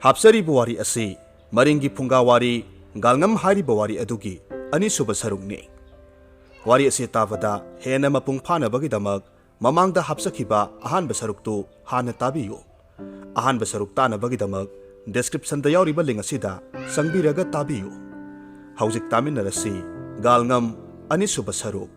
ꯍꯥꯞꯆꯔꯤꯕ ꯋꯥꯔꯤ ꯑꯁꯤ ꯃꯔꯤꯡꯒꯤ ꯐꯨꯡꯒꯥꯋꯥꯔꯤ ꯒꯥꯜꯉꯝ ꯍꯥꯏꯔꯤꯕ ꯋꯥꯔꯤ ꯑꯗꯨꯒꯤ ꯑꯅꯤꯁꯨꯕ ꯁꯔꯨꯛꯅꯤ꯫ ꯋꯥꯔꯤ ꯑꯁꯤ ꯇꯥꯕꯗ ꯍꯦꯟꯅ ꯃꯄꯨꯡ ꯐꯥꯅꯕꯒꯤꯗꯃꯛ ꯃꯃꯥꯡꯗ ꯍꯥꯞꯆꯈꯤꯕ ꯑꯍꯥꯟꯕ ꯁꯔꯨꯛꯇꯨ ꯍꯥꯟꯅ ꯇꯥꯕꯤꯌꯨ꯫ ꯑꯍꯥꯟꯕ ꯁꯔꯨꯛ ꯇꯥꯅꯕꯒꯤꯗꯃꯛ ꯗꯦꯁꯀ꯭ꯔꯤꯞꯁꯟꯗ ꯌꯥꯎꯔꯤꯕ ꯂꯤꯡꯛ ꯑꯁꯤꯗ ꯆꯪꯕꯤꯔꯒ ꯇꯥꯕꯤꯌꯨ꯫ ꯍꯧꯖꯤꯛ ꯇꯥꯃꯤꯟꯅꯔꯁꯤ ꯒꯥꯜꯉꯝ ꯑꯅꯤꯁꯨꯕ ꯁꯔꯨꯛ꯫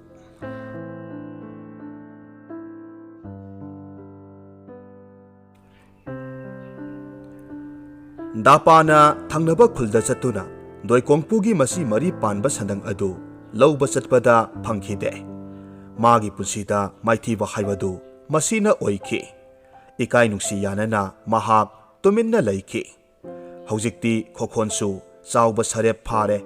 ꯗꯥꯄꯥꯅ ꯊꯪꯅꯕ ꯈꯨꯜꯗ ꯆꯠꯇꯨꯅ ꯗꯣꯏꯀꯣꯡꯄꯨꯒꯤ ꯃꯁꯤ ꯃꯔꯤ ꯄꯥꯟꯕ ꯁꯟꯗꯪ ꯑꯗꯨ ꯂꯧꯕ ꯆꯠꯄꯗ ꯐꯪꯈꯤꯗꯦ꯫ ꯃꯥꯒꯤ ꯄꯨꯟꯁꯤꯗ ꯃꯥꯏꯊꯤꯕ ꯍꯥꯏꯕꯗꯨ ꯃꯁꯤꯅ ꯑꯣꯏꯈꯤ꯫ ꯏꯀꯥꯏ ꯅꯨꯡꯁꯤ ꯌꯥꯅꯅ ꯃꯍꯥꯛ ꯇꯨꯃꯤꯟꯅ ꯂꯩꯈꯤ꯫ ꯍꯧꯖꯤꯛꯇꯤ ꯈꯣꯈꯣꯟꯁꯨ ꯆꯥꯎꯕ ꯁꯔꯦꯞ ꯐꯥꯔꯦ꯫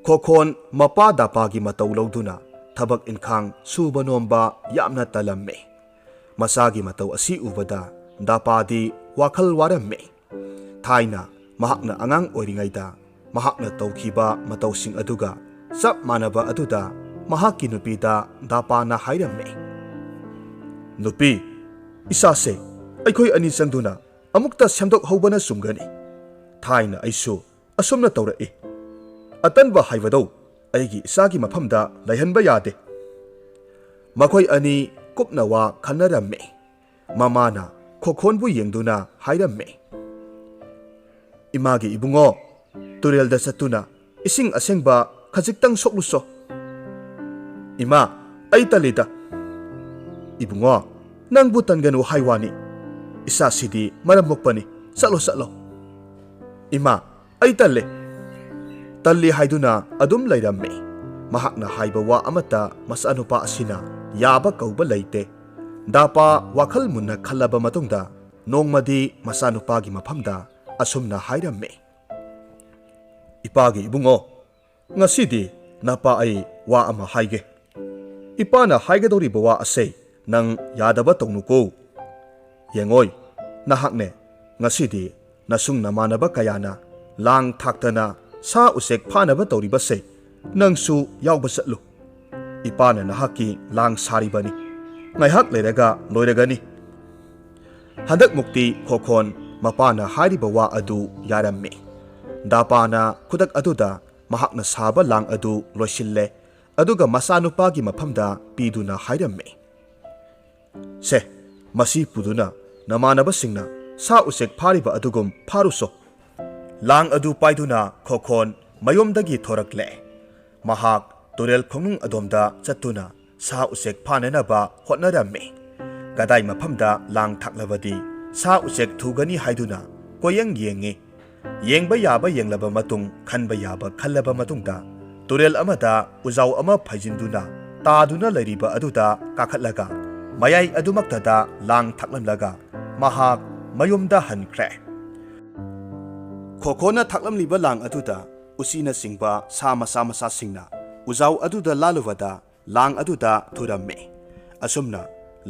ꯈꯣꯈꯣꯟ ꯃꯄꯥ ꯗꯥꯄꯥꯒꯤ ꯃꯇꯧ ꯂꯧꯗꯨꯅ ꯊꯕꯛ ꯏꯟꯈꯥꯡ ꯁꯨꯕ ꯅꯣꯝꯕ ꯌꯥꯝꯅ ꯇꯜꯂꯝꯃꯤ꯫ ꯃꯆꯥꯒꯤ ꯃꯇꯧ ꯑꯁꯤ ꯎꯕꯗ ꯗꯥꯄꯥꯗꯤ ꯋꯥꯈꯜ ꯋꯥꯔꯝꯃꯤ꯫ ꯊꯥꯏꯅ ꯃꯍꯥꯛꯅ ꯑꯉꯥꯡ ꯑꯣꯏꯔꯤꯉꯩꯗ ꯃꯍꯥꯛꯅ ꯇꯧꯈꯤꯕ ꯃꯇꯧꯁꯤꯡ ꯑꯗꯨꯒ ꯆꯞ ꯃꯥꯟꯅꯕ ꯑꯗꯨꯗ ꯃꯍꯥꯛꯀꯤ ꯅꯨꯄꯤꯗ ꯗꯥꯄꯥꯅ ꯍꯥꯏꯔꯝꯃꯤ꯫ ꯅꯨꯄꯤ, ꯏꯆꯥꯁꯦ ꯑꯩꯈꯣꯏ ꯑꯅꯤ ꯆꯪꯗꯨꯅ ꯑꯃꯨꯛꯇ ꯁꯦꯝꯗꯣꯛꯍꯧꯕꯅ ꯆꯨꯝꯒꯅꯤ꯫ ꯊꯥꯏꯅ ꯑꯩꯁꯨ ꯑꯁꯨꯝꯅ ꯇꯧꯔꯛꯏ꯫ ꯑꯇꯟꯕ ꯍꯥꯏꯕꯗꯧ ꯑꯩꯒꯤ ꯏꯆꯥꯒꯤ ꯃꯐꯝꯗ ꯂꯩꯍꯟꯕ ꯌꯥꯗꯦ꯫ ꯃꯈꯣꯏ ꯑꯅꯤ ꯀꯨꯞꯅ ꯋꯥ ꯈꯟꯅꯔꯝꯃꯤ꯫ ꯃꯃꯥꯅ ꯈꯣꯈꯣꯟꯕꯨ ꯌꯦꯡꯗꯨꯅ ꯍꯥꯏꯔꯝꯃꯤ꯫ ꯏꯃꯥꯒꯤ ꯏꯕꯨꯡꯉꯣ, ꯇꯨꯔꯦꯜꯗ ꯆꯠꯇꯨꯅ ꯏꯁꯤꯡ ꯑꯁꯦꯡꯕ ꯈꯖꯤꯛꯇꯪ ꯁꯣꯛꯂꯨꯆꯣ꯫ ꯏꯃꯥ, ꯑꯩ ꯇꯜꯂꯤꯗ꯫ ꯏꯕꯨꯡꯉꯣ, ꯅꯪꯕꯨ ꯇꯟꯒꯅꯨ ꯍꯥꯏ ꯋꯥꯅꯤ꯫ ꯏꯆꯥꯁꯤꯗꯤ ꯃꯔꯝ ꯃꯣꯛꯄꯅꯤ, ꯆꯠꯂꯣ ꯆꯠꯂꯣ꯫ ꯏꯃꯥ, ꯑꯩ ꯇꯜꯂꯦ꯫ ꯇꯜꯂꯤ ꯍꯥꯏꯗꯨꯅ ꯑꯗꯨꯝ ꯂꯩꯔꯝꯃꯤ꯫ ꯃꯍꯥꯛꯅ ꯍꯥꯏꯕ ꯋꯥ ꯑꯃꯠꯇ ꯃꯆꯥꯅꯨꯄꯥ ꯑꯁꯤꯅ ꯌꯥꯕ ꯀꯧꯕ ꯂꯩꯇꯦ꯫ ꯗꯥꯄꯥ ꯋꯥꯈꯜ ꯃꯨꯟꯅ ꯈꯜꯂꯕ ꯃꯇꯨꯡꯗ ꯅꯣꯡꯃꯗꯤ ꯃꯆꯥꯅꯨꯄꯥꯒꯤ ꯃꯐꯝꯗ ꯑꯁꯨꯝꯅ ꯍꯥꯏꯔꯝꯃꯤ꯫ ꯏꯄꯥꯒꯤ ꯏꯕꯨꯡꯉꯣ, ꯉꯁꯤꯗꯤ ꯅꯄꯥ ꯑꯩ ꯋꯥ ꯑꯃ ꯍꯥꯏꯒꯦ꯫ ꯏꯄꯥꯅ ꯍꯥꯏꯒꯗꯧꯔꯤꯕ ꯋꯥ ꯑꯁꯦ ꯅꯪ ꯌꯥꯗꯕ ꯇꯧꯅꯨꯀꯣ꯫ ꯌꯦꯡꯉꯣꯏ, ꯅꯍꯥꯛꯅꯦ ꯉꯁꯤꯗꯤ ꯅꯁꯨꯡ ꯅꯃꯥꯟꯅꯕ ꯀꯌꯥꯅ ꯂꯥꯡ ꯊꯥꯛꯇꯅ ꯁꯥ ꯎꯆꯦꯛ ꯐꯥꯅꯕ ꯇꯧꯔꯤꯕꯁꯦ ꯅꯪꯁꯨ ꯌꯥꯎꯕ ꯆꯠꯂꯨ꯫ ꯏꯄꯥꯅ ꯅꯍꯥꯛꯀꯤ ꯂꯥꯡ ꯁꯥꯔꯤꯕꯅꯤ꯫ ꯉꯥꯏꯍꯥꯛ ꯂꯩꯔꯒ ꯂꯣꯏꯔꯒꯅꯤ꯫ ꯍꯟꯗꯛꯃꯨꯛꯇꯤ ꯈꯣꯈꯣꯟ ꯃꯄꯥꯅ ꯍꯥꯏꯔꯤꯕ ꯋꯥ ꯑꯗꯨ ꯌꯥꯔꯝꯃꯤ꯫ ꯗꯥꯄꯥꯅ ꯈꯨꯗꯛ ꯑꯗꯨꯗ ꯃꯍꯥꯛꯅ ꯁꯥꯕ ꯂꯥꯡ ꯑꯗꯨ ꯂꯣꯏꯁꯤꯜꯂꯦ꯫ ꯑꯗꯨꯒ ꯃꯆꯥꯅꯨꯄꯥꯒꯤ ꯃꯐꯝꯗ ꯄꯤꯗꯨꯅ ꯍꯥꯏꯔꯝꯃꯤ꯫ ꯁꯦ, ꯃꯁꯤ ꯄꯨꯗꯨꯅ ꯅꯃꯥꯟꯅꯕꯁꯤꯡꯅ ꯁꯥ ꯎꯆꯦꯛ ꯐꯥꯔꯤꯕ ꯑꯗꯨꯒꯨꯝ ꯐꯥꯔꯨꯆꯣ꯫ ꯂꯥꯡ ꯑꯗꯨ ꯄꯥꯏꯗꯨꯅ ꯈꯣꯈꯣꯟ ꯃꯌꯨꯝꯗꯒꯤ ꯊꯣꯔꯛꯂꯦ꯫ ꯃꯍꯥꯛ ꯇꯨꯔꯦꯜ ꯈꯣꯡꯅꯨꯡ ꯑꯗꯣꯝꯗ ꯆꯠꯇꯨꯅ ꯁꯥ ꯎꯆꯦꯛ ꯐꯥꯅꯅꯕ ꯍꯣꯠꯅꯔꯝꯃꯤ꯫ ꯀꯗꯥꯏ ꯃꯐꯝꯗ ꯂꯥꯡ ꯊꯥꯛꯂꯕꯗꯤ ꯁꯥ ꯎꯆꯦꯛ ꯊꯨꯒꯅꯤ ꯍꯥꯏꯗꯨꯅ ꯀꯣꯌꯦꯡ ꯌꯦꯡꯉꯤ꯫ ꯌꯦꯡꯕ ꯌꯥꯕ ꯌꯦꯡꯂꯕ ꯃꯇꯨꯡ ꯈꯟꯕ ꯌꯥꯕ ꯈꯜꯂꯕ ꯃꯇꯨꯡꯗ ꯇꯨꯔꯦꯜ ꯑꯃꯗ ꯎꯖꯥꯎ ꯑꯃ ꯐꯩꯖꯤꯟꯗꯨꯅ ꯇꯥꯗꯨꯅ ꯂꯩꯔꯤꯕ ꯑꯗꯨꯗ ꯀꯥꯈꯠꯂꯒ ꯃꯌꯥꯏ ꯑꯗꯨꯃꯛꯇꯗ ꯂꯥꯡ ꯊꯥꯛꯂꯝꯂꯒ ꯃꯍꯥꯛ ꯃꯌꯨꯝꯗ ꯍꯟꯈ꯭ꯔꯦ꯫ ꯈꯣꯈꯣꯅ ꯊꯥꯛꯂꯝꯂꯤꯕ ꯂꯥꯡ ꯑꯗꯨꯗ ꯎꯆꯤꯅꯆꯤꯡꯕ ꯁꯥ ꯃꯆꯥ ꯃꯆꯥꯁꯤꯡꯅ ꯎꯖꯥꯎ ꯑꯗꯨꯗ ꯂꯥꯜꯂꯨꯕꯗ ꯂꯥꯡ ꯑꯗꯨꯗ ꯊꯨꯔꯝꯃꯤ꯫ ꯑꯁꯨꯝꯅ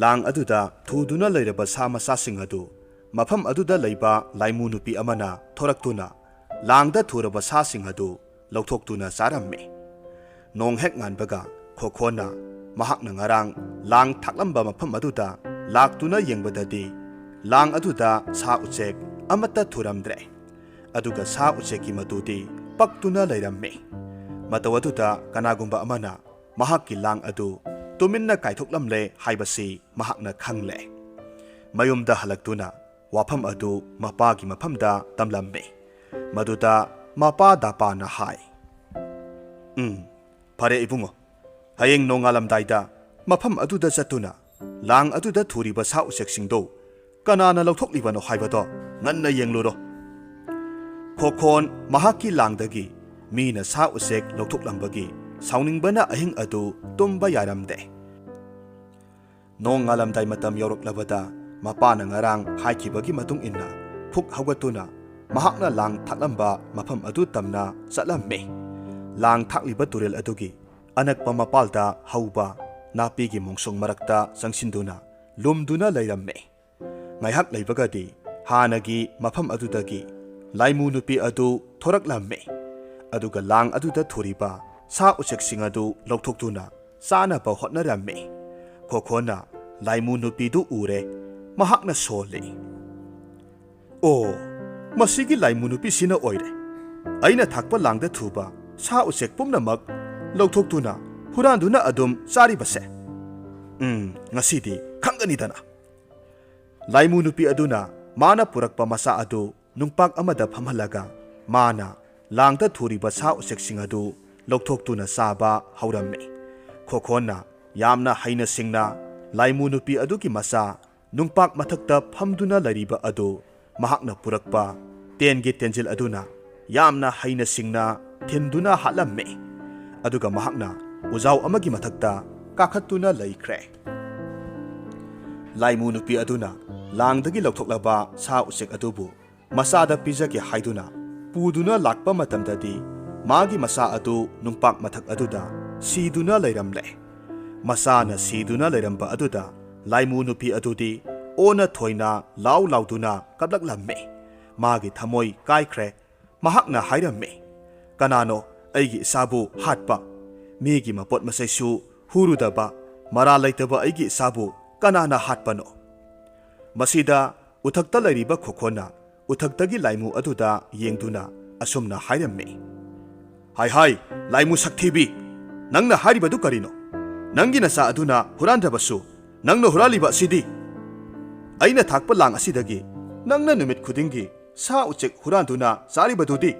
ꯂꯥꯡ ꯑꯗꯨꯗ ꯊꯨꯗꯨꯅ ꯂꯩꯔꯕ ꯁꯥ ꯃꯆꯥꯁꯤꯡ ꯑꯗꯨ ꯃꯐꯝ ꯑꯗꯨꯗ ꯂꯩꯕ ꯂꯥꯏꯃꯨ ꯅꯨꯄꯤ ꯑꯃꯅ ꯊꯣꯔꯛꯇꯨꯅ ꯂꯥꯡꯗ ꯊꯨꯔꯕ ꯁꯥꯁꯤꯡ ꯑꯗꯨ ꯂꯧꯊꯣꯛꯇꯨꯅ ꯆꯥꯔꯝꯃꯤ꯫ ꯅꯣꯡ ꯍꯦꯛ ꯉꯥꯟꯕꯒ ꯈꯣꯈꯣꯅ ꯃꯍꯥꯛꯅ ꯉꯔꯥꯡ ꯂꯥꯡ ꯊꯥꯛꯂꯝꯕ ꯃꯐꯝ ꯑꯗꯨꯗ ꯂꯥꯛꯇꯨꯅ ꯌꯦꯡꯕꯗꯗꯤ ꯂꯥꯡ ꯑꯗꯨꯗ ꯁꯥ ꯎꯆꯦꯛ ꯑꯃꯠꯇ ꯊꯨꯔꯝꯗ꯭ꯔꯦ꯫ ꯑꯗꯨꯒ ꯁꯥ ꯎꯆꯦꯛꯀꯤ ꯃꯇꯨꯗꯤ ꯄꯛꯇꯨꯅ ꯂꯩꯔꯝꯃꯤ꯫ ꯃꯇꯧ ꯑꯗꯨꯗ ꯀꯅꯥꯒꯨꯝꯕ ꯑꯃꯅ ꯃꯍꯥꯛꯀꯤ ꯂꯥꯡ ꯑꯗꯨ ꯇꯨꯃꯤꯟꯅ ꯀꯥꯏꯊꯣꯛꯂꯝꯂꯦ ꯍꯥꯏꯕꯁꯤ ꯃꯍꯥꯛꯅ ꯈꯪꯂꯦ꯫ ꯃꯌꯨꯝꯗ ꯍꯜꯂꯛꯇꯨꯅ ꯋꯥꯐꯝ ꯑꯗꯨ ꯃꯄꯥꯒꯤ ꯃꯐꯝꯗ ꯇꯝꯂꯝꯃꯤ꯫ ꯃꯗꯨꯗ ꯃꯄꯥ ꯗꯥꯄꯥꯅ ꯍꯥꯏ, ꯐꯔꯦ ꯏꯕꯨꯡꯉꯣ, ꯍꯌꯦꯡ ꯅꯣꯡꯉꯥꯜꯂꯝꯗꯥꯏꯗ ꯃꯐꯝ ꯑꯗꯨꯗ ꯆꯠꯇꯨꯅ ꯂꯥꯡ ꯑꯗꯨꯗ ꯊꯨꯔꯤꯕ ꯁꯥ ꯎꯆꯦꯛꯁꯤꯡꯗꯣ ꯀꯅꯥꯅ ꯂꯧꯊꯣꯛꯂꯤꯕꯅꯣ ꯍꯥꯏꯕꯗꯣ ꯉꯟꯅ ꯌꯦꯡꯂꯨꯔꯣ꯫ ꯈꯣꯈꯣꯟ ꯃꯍꯥꯛꯀꯤ ꯂꯥꯡꯗꯒꯤ ꯃꯤꯅ ꯁꯥ ꯎꯆꯦꯛ ꯂꯧꯊꯣꯛꯂꯝꯕꯒꯤ ꯁꯥꯎꯅꯤꯡꯕꯅ ꯑꯍꯤꯡ ꯑꯗꯨ ꯇꯨꯝꯕ ꯌꯥꯔꯝꯗꯦ꯫ ꯅꯣꯡꯉꯥꯜꯂꯝꯗꯥꯏ ꯃꯇꯝ ꯌꯧꯔꯛꯂꯕꯗ ꯃꯄꯥꯅ ꯉꯔꯥꯡ ꯍꯥꯏꯈꯤꯕꯒꯤ ꯃꯇꯨꯡ ꯏꯟꯅ ꯐꯨꯛ ꯍꯧꯒꯠꯇꯨꯅ ꯃꯍꯥꯛꯅ ꯂꯥꯡ ꯊꯥꯛꯂꯝꯕ ꯃꯐꯝ ꯑꯗꯨ ꯇꯝꯅ ꯆꯠꯂꯝꯃꯤ꯫ ꯂꯥꯡ ꯊꯥꯛꯂꯤꯕ ꯇꯨꯔꯦꯜ ꯑꯗꯨꯒꯤ ꯑꯅꯛꯄ ꯃꯄꯥꯜꯗ ꯍꯧꯕ ꯅꯥꯄꯤꯒꯤ ꯃꯣꯡꯁꯣꯡ ꯃꯔꯛꯇ ꯆꯪꯁꯤꯟꯗꯨꯅ ꯂꯨꯝꯗꯨꯅ ꯂꯩꯔꯝꯃꯤ꯫ ꯉꯥꯏꯍꯥꯛ ꯂꯩꯕꯒꯗꯤ ꯍꯥꯟꯅꯒꯤ ꯃꯐꯝ ꯑꯗꯨꯗꯒꯤ ꯂꯥꯏꯃꯨ ꯅꯨꯄꯤ ꯑꯗꯨ ꯊꯣꯔꯛꯂꯝꯃꯤ꯫ ꯑꯗꯨꯒ ꯂꯥꯡ ꯑꯗꯨꯗ ꯊꯨꯔꯤꯕ ꯁꯥ ꯎꯆꯦꯛꯁꯤꯡ ꯑꯗꯨ ꯂꯧꯊꯣꯛꯇꯨꯅ ꯆꯥꯅꯕ ꯍꯣꯠꯅꯔꯝꯃꯤ꯫ ꯈꯣꯈꯣꯅ ꯂꯥꯏꯃꯨ ꯅꯨꯄꯤꯗꯨ ꯎꯔꯦ꯫ ꯃꯍꯥꯛꯅ ꯁꯣꯜꯂꯤ꯫ ꯑꯣ, ꯃꯁꯤꯒꯤ ꯂꯥꯏꯃꯨ ꯅꯨꯄꯤꯁꯤꯅ ꯑꯣꯏꯔꯦ ꯑꯩꯅ ꯊꯥꯛꯄ ꯂꯥꯡꯗ ꯊꯨꯕ ꯁꯥ ꯎꯆꯦꯛ ꯄꯨꯝꯅꯃꯛ ꯂꯧꯊꯣꯛꯇꯨꯅ ꯍꯨꯔꯥꯟꯗꯨꯅ ꯑꯗꯨꯝ ꯆꯥꯔꯤꯕꯁꯦ ꯉꯁꯤꯗꯤ ꯈꯪꯒꯅꯤꯗꯅ ꯂꯥꯏꯃꯨ ꯅꯨꯄꯤ ꯑꯗꯨꯅ ꯃꯥꯅ ꯄꯨꯔꯛꯄ ꯃꯆꯥ ꯑꯗꯨ ꯅꯨꯡꯄꯥꯛ ꯑꯃꯗ ꯐꯝꯍꯜꯂꯒ ꯃꯥꯅ ꯂꯥꯡꯗ ꯊꯨꯔꯤꯕ ꯁꯥ ꯎꯆꯦꯛꯁꯤꯡ ꯑꯗꯨ ꯂꯧꯊꯣꯛꯇꯨꯅ ꯆꯥꯕ ꯍꯧꯔꯝꯃꯤ ꯈꯣꯈꯣꯟꯅ ꯌꯥꯝꯅ ꯍꯩꯅ ꯁꯤꯡꯅ ꯂꯥꯏꯃꯨ ꯅꯨꯄꯤ ꯑꯗꯨꯒꯤ ꯃꯆꯥ ꯅꯨꯡꯄꯥꯛ ꯃꯊꯛꯇ ꯐꯝꯗꯨꯅ ꯂꯩꯔꯤꯕ ꯑꯗꯨ ꯃꯍꯥꯛꯅ ꯄꯨꯔꯛꯄ ꯇꯦꯟꯒꯤ ꯇꯦꯟꯖꯤꯜ ꯑꯗꯨꯅ ꯌꯥꯝꯅ ꯍꯩꯅ ꯁꯤꯡꯅ ꯊꯤꯟꯗꯨꯅ ꯍꯥꯠꯂꯝꯃꯤ ꯑꯗꯨꯒ ꯃꯍꯥꯛꯅ ꯎꯖꯥꯎ ꯑꯃꯒꯤ ꯃꯊꯛꯇ ꯀꯥꯈꯠꯇꯨꯅ ꯂꯩꯈ꯭ꯔꯦ ꯂꯥꯏꯃꯨ ꯅꯨꯄꯤ ꯑꯗꯨꯅ ꯂꯥꯡꯗꯒꯤ ꯂꯧꯊꯣꯛꯂꯕ ꯁꯥ ꯎꯆꯦꯛ ꯑꯗꯨꯕు ꯃꯆꯥꯗ ꯄꯤꯖꯒꯦ ꯍꯥꯏꯗꯨꯅ ꯄꯨꯗꯨꯅ ꯂꯥꯛꯄ ꯃꯇꯝꯗꯗꯤ ꯃꯥꯒꯤ ꯃꯆꯥ ꯑꯗꯨ ꯅꯨꯡꯄꯥꯛ ꯃꯊꯛ ꯑꯗꯨꯗ ꯁꯤꯗꯨꯅ ꯂꯩꯔꯝꯂꯦ ꯃꯆꯥꯅ ꯁꯤꯗꯨꯅ ꯂꯩꯔꯝꯕ ꯑꯗꯨꯗ ꯂꯥꯏꯃꯨ ꯅꯨꯄꯤ ꯑꯗꯨꯗꯤ ꯑꯣꯟꯅ ꯊꯣꯏꯅ ꯂꯥꯎ ꯂꯥꯎꯗꯨꯅ ꯀꯞꯂꯛꯂꯝꯃꯤ ꯃꯥꯒꯤ ꯊꯃꯣꯏ ꯀꯥꯏꯈ꯭ꯔꯦ ꯃꯍꯥꯛꯅ ꯍꯥꯏꯔꯝꯃꯤ ꯀꯅꯥꯅꯣ ꯑꯩꯒꯤ ꯏꯆꯥꯕꯨ ꯍꯥꯠꯄ ꯃꯤꯒꯤ ꯃꯄꯣꯠ ꯃꯆꯩꯁꯨ ꯍꯨꯔꯨꯗꯕ ꯃꯔꯥꯜ ꯂꯩꯇꯕ ꯑꯩꯒꯤ ꯏꯆꯥꯕꯨ ꯀꯅꯥꯅ ꯍꯥꯠꯄꯅꯣ ꯃꯁꯤꯗ ꯎꯊꯛꯇ ꯂꯩꯔꯤꯕ ꯈꯣꯈꯣꯟꯅ ꯎꯊꯛꯇꯒꯤ ꯂꯥꯏꯃꯨ ꯑꯗꯨꯗ ꯌꯦꯡꯗꯨꯅ ꯑꯁꯨꯝꯅ ꯍꯥꯏꯔꯝꯃꯤ ꯍꯥꯏ ꯂꯥꯏꯃꯨ ꯁꯛꯊꯤꯕꯤ ꯅꯪꯅ ꯍꯥꯏꯔꯤꯕꯗꯨ ꯀꯔꯤꯅꯣ ꯅꯪꯒꯤ ꯅꯆꯥ ꯑꯗꯨꯅ ꯍꯨꯔꯥꯟꯗ꯭ꯔꯕꯁꯨ ꯅꯪꯅ ꯍꯨꯔꯥꯜꯂꯤꯕ ꯑꯁꯤꯗꯤ ꯑꯩꯅ ꯊꯥꯛꯄ ꯂꯥꯡ ꯑꯁꯤꯗꯒꯤ ꯅꯪꯅ ꯅꯨꯃꯤꯠ ꯈꯨꯗꯤꯡꯒꯤ ꯁꯥ ꯎꯆꯦꯛ ꯍꯨꯔꯥꯟꯗꯨꯅ ꯆꯥꯔꯤꯕꯗꯨꯗꯤ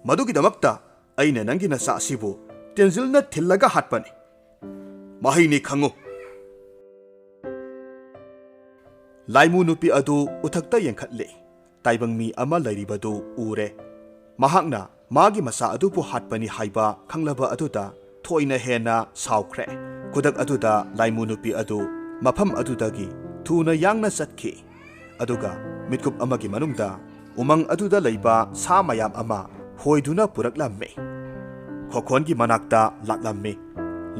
ꯃꯗꯨꯒꯤꯗꯃꯛꯇ ꯑꯩꯅ ꯅꯪꯒꯤ ꯅꯆꯥ ꯑꯁꯤꯕꯨ ꯇꯦꯟꯖꯤꯜꯅ ꯊꯤꯜꯂꯒ ꯍꯥꯠꯄꯅꯤ ꯃꯍꯩꯅꯤ ꯈꯪꯉꯨ ꯂꯥꯏꯃꯨ ꯅꯨꯄꯤ ꯑꯗꯨ ꯎꯊꯛꯇ ꯌꯦꯡꯈꯠꯂꯤ ꯇꯥꯏꯕꯪ ꯃꯤ ꯑꯃ ꯂꯩꯔꯤꯕꯗꯨ ꯎꯔꯦ ꯃꯍꯥꯛꯅ ꯃꯥꯒꯤ ꯃꯆꯥ ꯑꯗꯨꯕꯨ ꯍꯥꯠꯄꯅꯤ ꯍꯥꯏꯕ ꯈꯪꯂꯕ ꯑꯗꯨꯗ ꯊꯣꯏꯅ ꯍꯦꯟꯅ ꯁꯥꯎꯈ꯭ꯔꯦ ꯈꯨꯗꯛ ꯑꯗꯨꯗ ꯂꯥꯏꯃꯨ ꯅꯨꯄꯤ ꯑꯗꯨ ꯃꯐꯝ ꯑꯗꯨꯗꯒꯤ ꯊꯨꯅ ꯌꯥꯡꯅ ꯆꯠꯈꯤ ꯑꯗꯨꯒ ꯃꯤꯠꯀꯨꯞ ꯑꯃꯒꯤ ꯃꯅꯨꯡꯗ ꯎꯃꯪ ꯑꯗꯨꯗ ꯂꯩꯕ ꯁꯥ ꯃꯌꯥꯝ ꯑꯃ ꯍꯣꯏꯗꯨꯅ ꯄꯨꯔꯛꯂꯝꯃꯤ ꯈꯣꯈꯣꯟꯒꯤ ꯃꯅꯥꯛꯇ ꯂꯥꯛꯂꯝꯃꯤ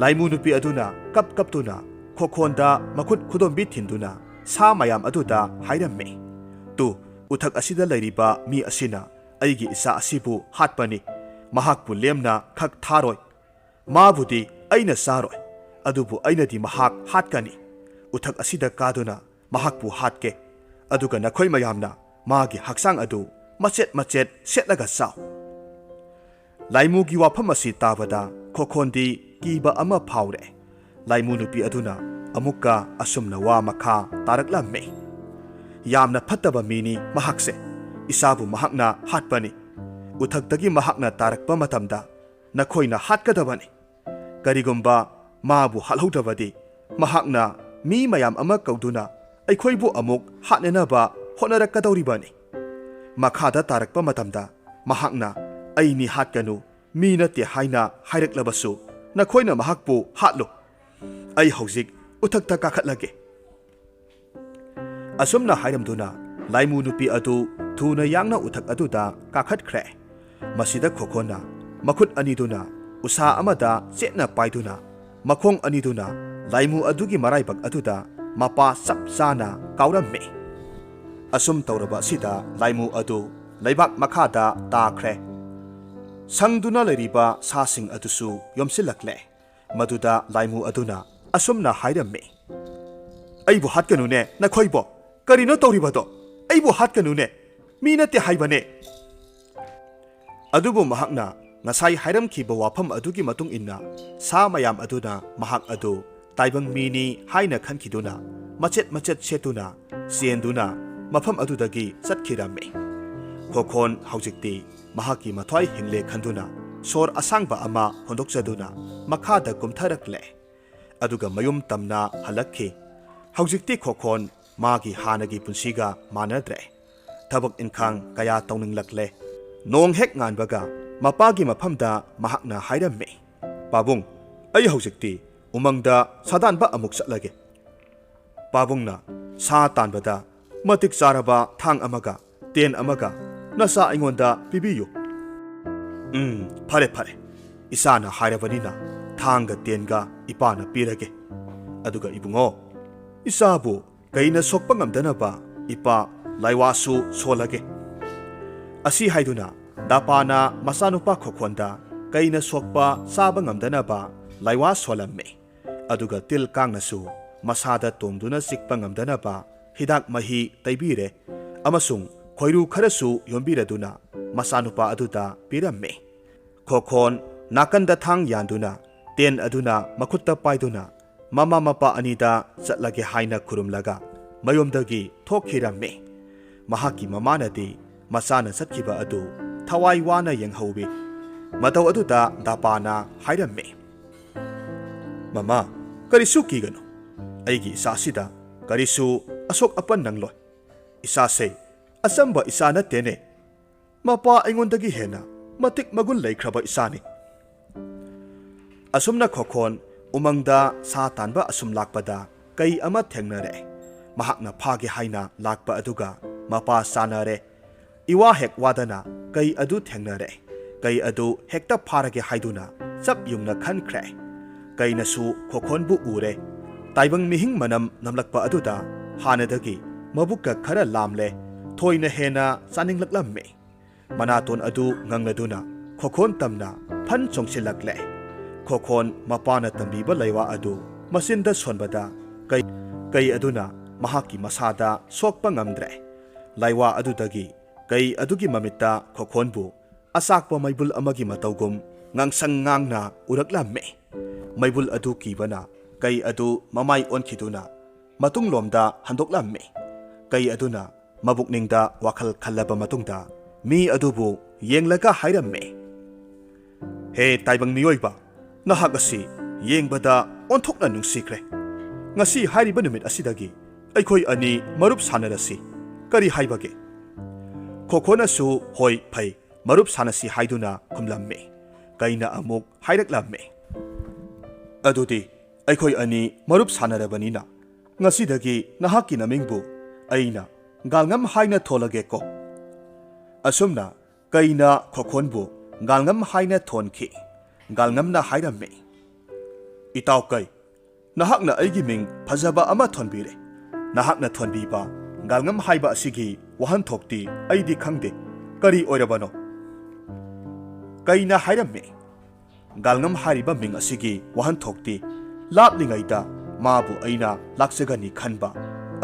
ꯂꯥꯏꯃꯨ ꯅꯨꯄꯤ ꯑꯗꯨꯅ ꯀꯞꯇꯨꯅ ꯈꯣꯈꯣꯟꯗ ꯃꯈꯨꯠ ꯈꯨꯗꯣꯝꯕꯤ ꯊꯤꯟꯗꯨꯅ ꯁꯥ ꯃꯌꯥꯝ ꯑꯗꯨꯗ ꯍꯥꯏꯔꯝꯃꯤ ꯇꯨ ꯎꯊꯛ ꯑꯁꯤꯗ ꯂꯩꯔꯤꯕ ꯃꯤ ꯑꯁꯤꯅ ꯑꯩꯒꯤ ꯏꯆꯥ ꯑꯁꯤꯕꯨ ꯍꯥꯠꯄꯅꯤ ꯃꯍꯥꯛꯄꯨ ꯂꯦꯝꯅ ꯈꯛ ꯊꯥꯔꯣꯏ ꯃꯥꯕꯨꯗꯤ ꯑꯩꯅ ꯆꯥꯔꯣꯏ ꯑꯗꯨꯕꯨ ꯑꯩꯅꯗꯤ ꯃꯍꯥꯛ ꯍꯥꯠꯀꯅꯤ ꯎꯊꯛ ꯑꯁꯤꯗ ꯀꯥꯗꯨꯅ ꯃꯍꯥꯛꯄꯨ ꯍꯥꯠꯀꯦ ꯑꯗꯨꯒ ꯅꯈꯣꯏ ꯃꯌꯥꯝꯅ ꯃꯥꯒꯤ ꯍꯛꯆꯥꯡ ꯑꯗꯨ ꯃꯆꯦꯠ ꯃꯆꯦꯠ ꯁꯦꯠꯂꯒ ꯆꯥꯎ ꯂꯥꯏꯃꯨꯒꯤ ꯋꯥꯐꯝ ꯑꯁꯤ ꯇꯥꯕꯗ ꯈꯣꯈꯣꯟꯗꯤ ꯀꯤꯕ ꯑꯃ ꯐꯥꯎꯔꯦ ꯂꯥꯏꯃꯨ ꯅꯨꯄꯤ ꯑꯗꯨꯅ ꯑꯃꯨꯛꯀ ꯑꯁꯨꯝꯅ ꯋꯥ ꯃꯈꯥ ꯇꯥꯔꯛꯂꯝꯃꯤ ꯌꯥꯝꯅ ꯐꯠꯇꯕ ꯃꯤꯅꯤ ꯃꯍꯥꯛꯁꯦ ꯏꯆꯥꯕꯨ ꯃꯍꯥꯛꯅ ꯍꯥꯠꯄꯅꯤ ꯎꯊꯛꯇꯒꯤ ꯃꯍꯥꯛꯅ ꯇꯥꯔꯛꯄ ꯃꯇꯝꯗ ꯅꯈꯣꯏꯅ ꯍꯥꯠꯀꯗꯕꯅꯤ ꯀꯔꯤꯒꯨꯝꯕ ꯃꯥꯕꯨ ꯍꯥꯠꯍꯧꯗ꯭ꯔꯕꯗꯤ ꯃꯍꯥꯛꯅ ꯃꯤ ꯃꯌꯥꯝ ꯑꯃ ꯀꯧꯗꯨꯅ ꯑꯩꯈꯣꯏꯕꯨ ꯑꯃꯨꯛ ꯍꯥꯠꯅꯅꯕ ꯍꯣꯠꯅꯔꯛꯀꯗꯧꯔꯤꯕꯅꯤ ꯃꯈꯥꯗ ꯇꯥꯔꯛꯄ ꯃꯇꯝꯗ ꯃꯍꯥꯛꯅ ꯑꯩꯅꯤ ꯍꯥꯠꯀꯅꯨ ꯃꯤ ꯅꯠꯇꯦ ꯍꯥꯏꯅ ꯍꯥꯏꯔꯛꯂꯕꯁꯨ ꯅꯈꯣꯏꯅ ꯃꯍꯥꯛꯄꯨ ꯍꯥꯠꯂꯨ ꯑꯩ ꯍꯧꯖꯤꯛ ꯎꯊꯛꯇ ꯀꯥꯈꯠꯂꯒꯦ ꯑꯁꯨꯝꯅ ꯍꯥꯏꯔꯝꯗꯨꯅ ꯂꯥꯏꯃꯨ ꯅꯨꯄꯤ ꯑꯗꯨ ꯊꯨꯅ ꯌꯥꯡꯅ ꯎꯊꯛ ꯑꯗꯨꯗ ꯀꯥꯈꯠꯈ꯭ꯔꯦ ꯃꯁꯤꯗ ꯈꯣꯈꯣꯟꯅ ꯃꯈꯨꯠ ꯑꯅꯤꯗꯨꯅ ꯎꯁꯥ ꯑꯃꯗ ꯆꯦꯠꯅ ꯄꯥꯏꯗꯨꯅ ꯃꯈꯣꯡ ꯑꯅꯤꯗꯨꯅ ꯂꯥꯏꯃꯨ ꯑꯗꯨꯒꯤ ꯃꯔꯥꯏꯕꯛ ꯑꯗꯨꯗ ꯃꯄꯥ ꯆꯞ ꯆꯥꯅ ꯀꯥꯎꯔꯝꯃꯤ ꯑꯁꯨꯝ ꯇꯧꯔꯕ ꯑꯁꯤꯗ ꯂꯥꯏꯃꯨ ꯑꯗꯨ ꯂꯩꯕꯥꯛ ꯃꯈꯥꯗ ꯇꯥꯈ꯭ꯔꯦ ꯁꯪꯗꯨꯅ ꯂꯩꯔꯤꯕ ꯁꯥꯁꯤꯡ ꯑꯗꯨꯁꯨ ꯌꯣꯝꯁꯤꯜꯂꯛꯂꯦ ꯃꯗꯨꯗ ꯂꯥꯏꯃꯨ ꯑꯗꯨꯅ ꯑꯁꯨꯝꯅ ꯍꯥꯏꯔꯝꯃꯤ ꯑꯩꯕꯨ ꯍꯥꯠꯀꯅꯨꯅꯦ ꯅꯈꯣꯏꯕꯣ ꯀꯔꯤꯅꯣ ꯇꯧꯔꯤꯕꯗꯣ ꯑꯩꯕꯨ ꯍꯥꯠꯀꯅꯨꯅꯦ ꯃꯤ ꯅꯠꯇꯦ ꯍꯥꯏꯕꯅꯦ ꯑꯗꯨꯕꯨ ꯃꯍꯥꯛꯅ ꯉꯁꯥꯏ ꯍꯥꯏꯔꯝꯈꯤꯕ ꯋꯥꯐꯝ ꯑꯗꯨꯒꯤ ꯃꯇꯨꯡ ꯏꯟꯅ ꯁꯥ ꯃꯌꯥꯝ ꯑꯗꯨꯅ ꯃꯍꯥꯛ ꯑꯗꯨ ꯇꯥꯏꯕꯪ ꯃꯤꯅꯤ ꯍꯥꯏꯅ ꯈꯟꯈꯤꯗꯨꯅ ꯃꯆꯦꯠ ꯃꯆꯦꯠ ꯁꯦꯠꯇꯨꯅ ꯆꯦꯟꯗꯨꯅ ꯃꯐꯝ ꯑꯗꯨꯗꯒꯤ ꯆꯠꯈꯤꯔꯝꯃꯤ ꯈꯣꯈꯣꯟ ꯍꯧꯖꯤꯛꯇꯤ ꯃꯍꯥꯛꯀꯤ ꯃꯊ꯭ꯋꯥꯏ ꯍꯤꯡꯂꯦ ꯈꯟꯗꯨꯅ ꯁꯣꯔ ꯑꯁꯥꯡꯕ ꯑꯃ ꯍꯣꯟꯗꯣꯛꯆꯗꯨꯅ ꯃꯈꯥꯗ ꯀꯨꯝꯊꯔꯛꯂꯦ ꯑꯗꯨꯒ ꯃꯌꯨꯝ ꯇꯝꯅ ꯍꯜꯂꯛꯈꯤ ꯍꯧꯖꯤꯛꯇꯤ ꯈꯣꯈꯣꯟ ꯃꯥꯒꯤ ꯍꯥꯟꯅꯒꯤ ꯄꯨꯟꯁꯤꯒ ꯃꯥꯟꯅꯗ꯭ꯔꯦ ꯊꯕꯛ ꯏꯟꯈꯥꯡ ꯀꯌꯥ ꯇꯧꯅꯤꯡꯂꯛꯂꯦ ꯅꯣꯡ ꯍꯦꯛ ꯉꯥꯟꯕꯒ ꯃꯄꯥꯒꯤ ꯃꯐꯝꯗ ꯃꯍꯥꯛꯅ ꯍꯥꯏꯔꯝꯃꯤ ꯄꯥꯕꯨꯡ ꯑꯩ ꯍꯧꯖꯤꯛꯇꯤ ꯎꯃꯪꯗ ꯁꯥꯗꯥꯟꯕ ꯑꯃꯨꯛ ꯆꯠꯂꯒꯦ ꯄꯥꯕꯨꯡꯅ ꯁꯥ ꯇꯥꯟꯕꯗ ꯃꯇꯤꯛ ꯆꯥꯔꯕ ꯊꯥꯡ ꯑꯃꯒ ꯇꯦꯟ ꯑꯃꯒ ꯅꯆꯥ ꯑꯩꯉꯣꯟꯗ ꯄꯤꯕꯤꯌꯨ ꯐꯔꯦ ꯐꯔꯦ ꯏꯆꯥꯅ ꯍꯥꯏꯔꯕꯅꯤꯅ ꯊꯥꯡꯒ ꯇꯦꯟꯒ ꯏꯄꯥꯅ ꯄꯤꯔꯒꯦ ꯑꯗꯨꯒ ꯏꯕꯨꯡꯉꯣ ꯏꯆꯥꯕꯨ ꯀꯩꯅ ꯁꯣꯛꯄ ꯉꯝꯗꯅꯕ ꯏꯄꯥ ꯂꯥꯏꯋꯥꯁꯨ ꯁꯣꯜꯂꯒꯦ ꯑꯁꯤ ꯍꯥꯏꯗꯨꯅ ꯗꯥꯄꯥꯅ ꯃꯆꯥꯅꯨꯄꯥ ꯈꯣꯈꯣꯟꯗ ꯀꯩꯅ ꯁꯣꯛꯄ ꯆꯥꯕ ꯉꯝꯗꯅꯕ ꯂꯥꯏꯋꯥ ꯁꯣꯜꯂꯝꯃꯤ ꯑꯗꯨꯒ ꯇꯤꯜ ꯀꯥꯡꯅꯁꯨ ꯃꯁꯥꯗ ꯇꯣꯡꯗꯨꯅ ꯆꯤꯛꯄ ꯉꯝꯗꯅꯕ ꯍꯤꯗꯥꯛ ꯃꯍꯤ ꯇꯩꯕꯤꯔꯦ ꯑꯃꯁꯨꯡ ꯈꯣꯏꯔꯨ ꯈꯔꯁꯨ ꯌꯣꯝꯕꯤꯔꯗꯨꯅ ꯃꯆꯥꯅꯨꯄꯥ ꯑꯗꯨꯗ ꯄꯤꯔꯝꯃꯤ꯫ ꯈꯣꯈꯣꯟ ꯅꯥꯀꯟꯗ ꯊꯥꯡ ꯌꯥꯟꯗꯨꯅ ꯇꯦꯟ ꯑꯗꯨꯅ ꯃꯈꯨꯠꯇ ꯄꯥꯏꯗꯨꯅ ꯃꯃꯥ ꯃꯄꯥ ꯑꯅꯤꯗ ꯆꯠꯂꯒꯦ ꯍꯥꯏꯅ ꯈꯨꯔꯨꯝꯂꯒ ꯃꯌꯨꯝꯗꯒꯤ ꯊꯣꯛꯈꯤꯔꯝꯃꯤ꯫ ꯃꯍꯥꯛꯀꯤ ꯃꯃꯥꯅꯗꯤ ꯃꯆꯥꯅ ꯆꯠꯈꯤꯕ ꯑꯗꯨ ꯊꯋꯥꯏ ꯋꯥꯅ ꯌꯦꯡꯍꯧꯋꯤ꯫ ꯃꯇꯧ ꯑꯗꯨꯗ ꯗꯥꯄꯥꯅ ꯍꯥꯏꯔꯝꯃꯤ, ꯃꯃꯥ, ꯀꯔꯤꯁꯨ ꯀꯤꯒꯅꯨ, ꯑꯩꯒꯤ ꯏꯆꯥꯁꯤꯗ ꯀꯔꯤꯁꯨ ꯑꯁꯣꯛ ꯑꯄꯟ ꯅꯪꯂꯣꯏ꯫ ꯏꯆꯥꯁꯦ ꯑꯆꯝꯕ ꯏꯆꯥ ꯅꯠꯇꯦꯅꯦ, ꯃꯄꯥ ꯑꯩꯉꯣꯟꯗꯒꯤ ꯍꯦꯟꯅ ꯃꯇꯤꯛ ꯃꯒꯨꯟ ꯂꯩꯈ꯭ꯔꯕ ꯏꯆꯥꯅꯤ꯫ ꯑꯁꯨꯝꯅ ꯈꯣꯈꯣꯟ ꯎꯃꯪꯗ ꯁꯥ ꯇꯥꯟꯕ ꯑꯁꯨꯝ ꯂꯥꯛꯄꯗ ꯀꯩ ꯑꯃ ꯊꯦꯡꯅꯔꯦ꯫ ꯃꯍꯥꯛꯅ ꯐꯥꯒꯦ ꯍꯥꯏꯅ ꯂꯥꯛꯄ ꯑꯗꯨꯒ ꯃꯄꯥ ꯆꯥꯅꯔꯦ꯫ ꯏꯋꯥ ꯍꯦꯛ ꯋꯥꯗꯅ ꯀꯩ ꯑꯗꯨ ꯊꯦꯡꯅꯔꯦ꯫ ꯀꯩ ꯑꯗꯨ ꯍꯦꯛꯇ ꯐꯥꯔꯒꯦ ꯍꯥꯏꯗꯨꯅ ꯆꯞ ꯌꯨꯡꯅ ꯈꯟꯈ꯭ꯔꯦ꯫ ꯀꯩꯅꯁꯨ ꯈꯣꯈꯣꯟꯕꯨ ꯎꯔꯦ꯫ ꯇꯥꯏꯕꯪ ꯃꯤꯍꯤꯡ ꯃꯅꯝ ꯅꯝꯂꯛꯄ ꯑꯗꯨꯗ ꯍꯥꯟꯅꯗꯒꯤ ꯃꯕꯨꯛꯀ ꯈꯔ ꯂꯥꯝꯂꯦ, ꯊꯣꯏꯅ ꯍꯦꯟꯅ ꯆꯥꯅꯤꯡꯂꯛꯂꯝꯃꯤ꯫ ꯃꯅꯥꯇꯣꯟ ꯑꯗꯨ ꯉꯪꯂꯗꯨꯅ ꯈꯣꯈꯣꯟ ꯇꯝꯅ ꯐꯟ ꯆꯣꯡꯁꯤꯜꯂꯛꯂꯦ꯫ ꯈꯣꯈꯣꯟ ꯃꯄꯥꯅ ꯇꯝꯕꯤꯕ ꯂꯩꯋꯥ ꯑꯗꯨ ꯃꯆꯤꯟꯗ ꯁꯣꯟꯕꯗ ꯀꯩ ꯑꯗꯨꯅ ꯃꯍꯥꯛꯀꯤ ꯃꯁꯥꯗ ꯁꯣꯛꯄ ꯉꯝꯗ꯭ꯔꯦ꯫ ꯂꯩꯋꯥ ꯑꯗꯨꯗꯒꯤ ꯀꯩ ꯑꯗꯨꯒꯤ ꯃꯃꯤꯠꯇ ꯈꯣꯈꯣꯟꯕꯨ ꯑꯆꯥꯛꯄ ꯃꯩꯕꯨꯜ ꯑꯃꯒꯤ ꯃꯇꯧꯒꯨꯝ ꯉꯥꯡꯁꯪ ꯉꯥꯡꯅ ꯎꯔꯛꯂꯝꯃꯤ꯫ ꯃꯩꯕꯨꯜ ꯑꯗꯨ ꯀꯤꯕꯅ ꯀꯩ ꯑꯗꯨ ꯃꯃꯥꯏ ꯑꯣꯟꯈꯤꯗꯨꯅ ꯃꯇꯨꯡꯂꯣꯝꯗ ꯍꯟꯗꯣꯛꯂꯝꯃꯤ꯫ ꯀꯩ ꯑꯗꯨꯅ ꯃꯕꯨꯛꯅꯤꯡꯗ ꯋꯥꯈꯜ ꯈꯜꯂꯕ ꯃꯇꯨꯡꯗ ꯃꯤ ꯑꯗꯨꯕꯨ ꯌꯦꯡꯂꯒ ꯍꯥꯏꯔꯝꯃꯤ, ꯍꯦ ꯇꯥꯏꯕꯪ ꯃꯤꯑꯣꯏꯕ, ꯅꯍꯥꯛ ꯑꯁꯤ ꯌꯦꯡꯕꯗ ꯑꯣꯟꯊꯣꯛꯅ ꯅꯨꯡꯁꯤꯈ꯭ꯔꯦ꯫ ꯉꯁꯤ ꯍꯥꯏꯔꯤꯕ ꯅꯨꯃꯤꯠ ꯑꯁꯤꯗꯒꯤ ꯑꯩꯈꯣꯏ ꯑꯅꯤ ꯃꯔꯨꯞ ꯁꯥꯟꯅꯔꯁꯤ, ꯀꯔꯤ ꯍꯥꯏꯕꯒꯦ? ꯈꯣꯈꯣꯅꯁꯨ ꯍꯣꯏ ꯐꯩ, ꯃꯔꯨꯞ ꯁꯥꯟꯅꯁꯤ ꯍꯥꯏꯗꯨꯅ ꯈꯨꯝꯂꯝꯃꯤ꯫ ꯀꯩꯅ ꯑꯃꯨꯛ ꯍꯥꯏꯔꯛꯂꯝꯃꯤ, ꯑꯗꯨꯗꯤ ꯑꯩꯈꯣꯏ ꯑꯅꯤ ꯃꯔꯨꯞ ꯁꯥꯟꯅꯔꯕꯅꯤꯅ ꯉꯁꯤꯗꯒꯤ ꯅꯍꯥꯛꯀꯤ ꯅꯃꯤꯡꯕꯨ ꯑꯩꯅ ꯒꯥꯜꯉꯝ ꯍꯥꯏꯅ ꯊꯣꯜꯂꯒꯦꯀꯣ꯫ ꯑꯁꯨꯝꯅ ꯀꯩꯅ ꯈꯣꯈꯣꯟꯕꯨ ꯒꯥꯜꯉꯝ ꯍꯥꯏꯅ ꯊꯣꯟꯈꯤ꯫ ꯒꯥꯜꯉꯝꯅ ꯍꯥꯏꯔꯝꯃꯤ, ꯏꯇꯥꯎ ꯀꯩ, ꯅꯍꯥꯛꯅ ꯑꯩꯒꯤ ꯃꯤꯡ ꯐꯖꯕ ꯑꯃ ꯊꯣꯟꯕꯤꯔꯦ꯫ ꯅꯍꯥꯛꯅ ꯊꯣꯟꯕꯤꯕ ꯒꯥꯜꯉꯝ ꯍꯥꯏꯕ ꯑꯁꯤꯒꯤ ꯋꯥꯍꯟꯊꯣꯛꯇꯤ ꯑꯩꯗꯤ ꯈꯪꯗꯦ, ꯀꯔꯤ ꯑꯣꯏꯔꯕꯅꯣ? ꯀꯩꯅ ꯍꯥꯏꯔꯝꯃꯤ, ꯒꯥꯜꯉꯝ ꯍꯥꯏꯔꯤꯕ ꯃꯤꯡ ꯑꯁꯤꯒꯤ ꯋꯥꯍꯟꯊꯣꯛꯇꯤ ꯂꯥꯞꯂꯤꯉꯩꯗ ꯃꯥꯕꯨ ꯑꯩꯅ ꯂꯥꯛꯆꯒꯅꯤ ꯈꯟꯕ,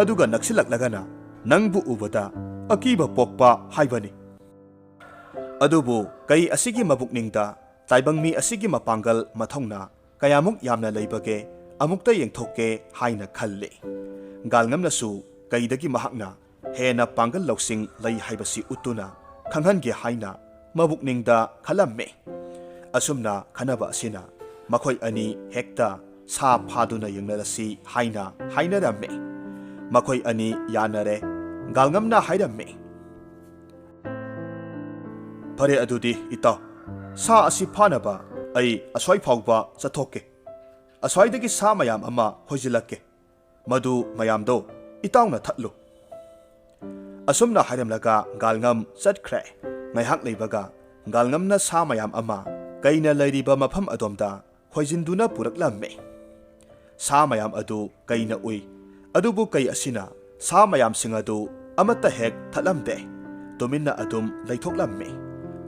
ꯑꯗꯨꯒ ꯅꯛꯁꯤꯜꯂꯛꯂꯒꯅ ꯅꯪꯕꯨ ꯎꯕꯗ ꯑꯀꯤꯕ ꯄꯣꯛꯄ ꯍꯥꯏꯕꯅꯤ꯫ ꯑꯗꯨꯕꯨ ꯀꯩ ꯑꯁꯤꯒꯤ ꯃꯕꯨꯛꯅꯤꯡꯗ ꯇꯥꯏꯕꯪ ꯃꯤ ꯑꯁꯤꯒꯤ ꯃꯄꯥꯡꯒꯜ ꯃꯊꯧꯅꯥ ꯀꯌꯥꯃꯨꯛ ꯌꯥꯝꯅ ꯂꯩꯕꯒꯦ ꯑꯃꯨꯛꯇ ꯌꯦꯡꯊꯣꯛꯀꯦ ꯍꯥꯏꯅ ꯈꯜꯂꯤ꯫ ꯒꯥꯜꯉꯝꯅꯁꯨ ꯀꯩꯗꯒꯤ ꯃꯍꯥꯛꯅ ꯍꯦꯟꯅ ꯄꯥꯡꯒꯜ ꯂꯧꯁꯤꯡ ꯂꯩ ꯍꯥꯏꯕꯁꯤ ꯎꯠꯇꯨꯅ ꯈꯪꯍꯟꯒꯦ ꯍꯥꯏꯅ ꯃꯕꯨꯛꯅꯤꯡꯗ ꯈꯜꯂꯝꯃꯤ꯫ ꯑꯁꯨꯝꯅ ꯈꯟꯅꯕ ꯑꯁꯤꯅ ꯃꯈꯣꯏ ꯑꯅꯤ ꯍꯦꯛꯇ ꯁꯥ ꯐꯥꯗꯨꯅ ꯌꯦꯡꯅꯔꯁꯤ ꯍꯥꯏꯅ ꯍꯥꯏꯅꯔꯝꯃꯤ꯫ ꯃꯈꯣꯏ ꯑꯅꯤ ꯌꯥꯅꯔꯦ꯫ ꯒꯥꯜꯉꯝꯅ ꯍꯥꯏꯔꯝꯃꯤ, ꯐꯔꯦ ꯑꯗꯨꯗꯤ ꯏꯇꯥꯎ, ꯁꯥ ꯑꯁꯤ ꯐꯥꯅꯕ ꯑꯩ ꯑꯁ꯭ꯋꯥꯏ ꯐꯥꯎꯕ ꯆꯠꯊꯣꯛꯀꯦ꯫ ꯑꯁ꯭ꯋꯥꯏꯗꯒꯤ ꯁꯥ ꯃꯌꯥꯝ ꯑꯃ ꯍꯣꯏꯖꯤꯜꯂꯛꯀꯦ, ꯃꯗꯨ ꯃꯌꯥꯝꯗꯣ ꯏꯇꯥꯎꯅ ꯊꯠꯂꯨ꯫ ꯑꯁꯨꯝꯅ ꯍꯥꯏꯔꯝꯂꯒ ꯒꯥꯜꯉꯝ ꯆꯠꯈ꯭ꯔꯦ꯫ ꯉꯥꯏꯍꯥꯛ ꯂꯩꯕꯒ ꯒꯥꯜꯉꯝꯅ ꯁꯥ ꯃꯌꯥꯝ ꯑꯃ ꯀꯩꯅ ꯂꯩꯔꯤꯕ ꯃꯐꯝ ꯑꯗꯣꯝꯗ ꯍꯣꯏꯖꯤꯟꯗꯨꯅ ꯄꯨꯔꯛꯂꯝꯃꯤ꯫ ꯁꯥ ꯃꯌꯥꯝ ꯑꯗꯨ ꯀꯩꯅ ꯎꯏ, ꯑꯗꯨꯕꯨ ꯀꯩ ꯑꯁꯤꯅ ꯁꯥ ꯃꯌꯥꯝꯁꯤꯡ ꯑꯗꯨ ꯑꯃꯠꯇ ꯍꯦꯛ ꯊꯠꯂꯝꯗꯦ, ꯇꯨꯃꯤꯟꯅ ꯑꯗꯨꯝ ꯂꯩꯊꯣꯛꯂꯝꯃꯤ꯫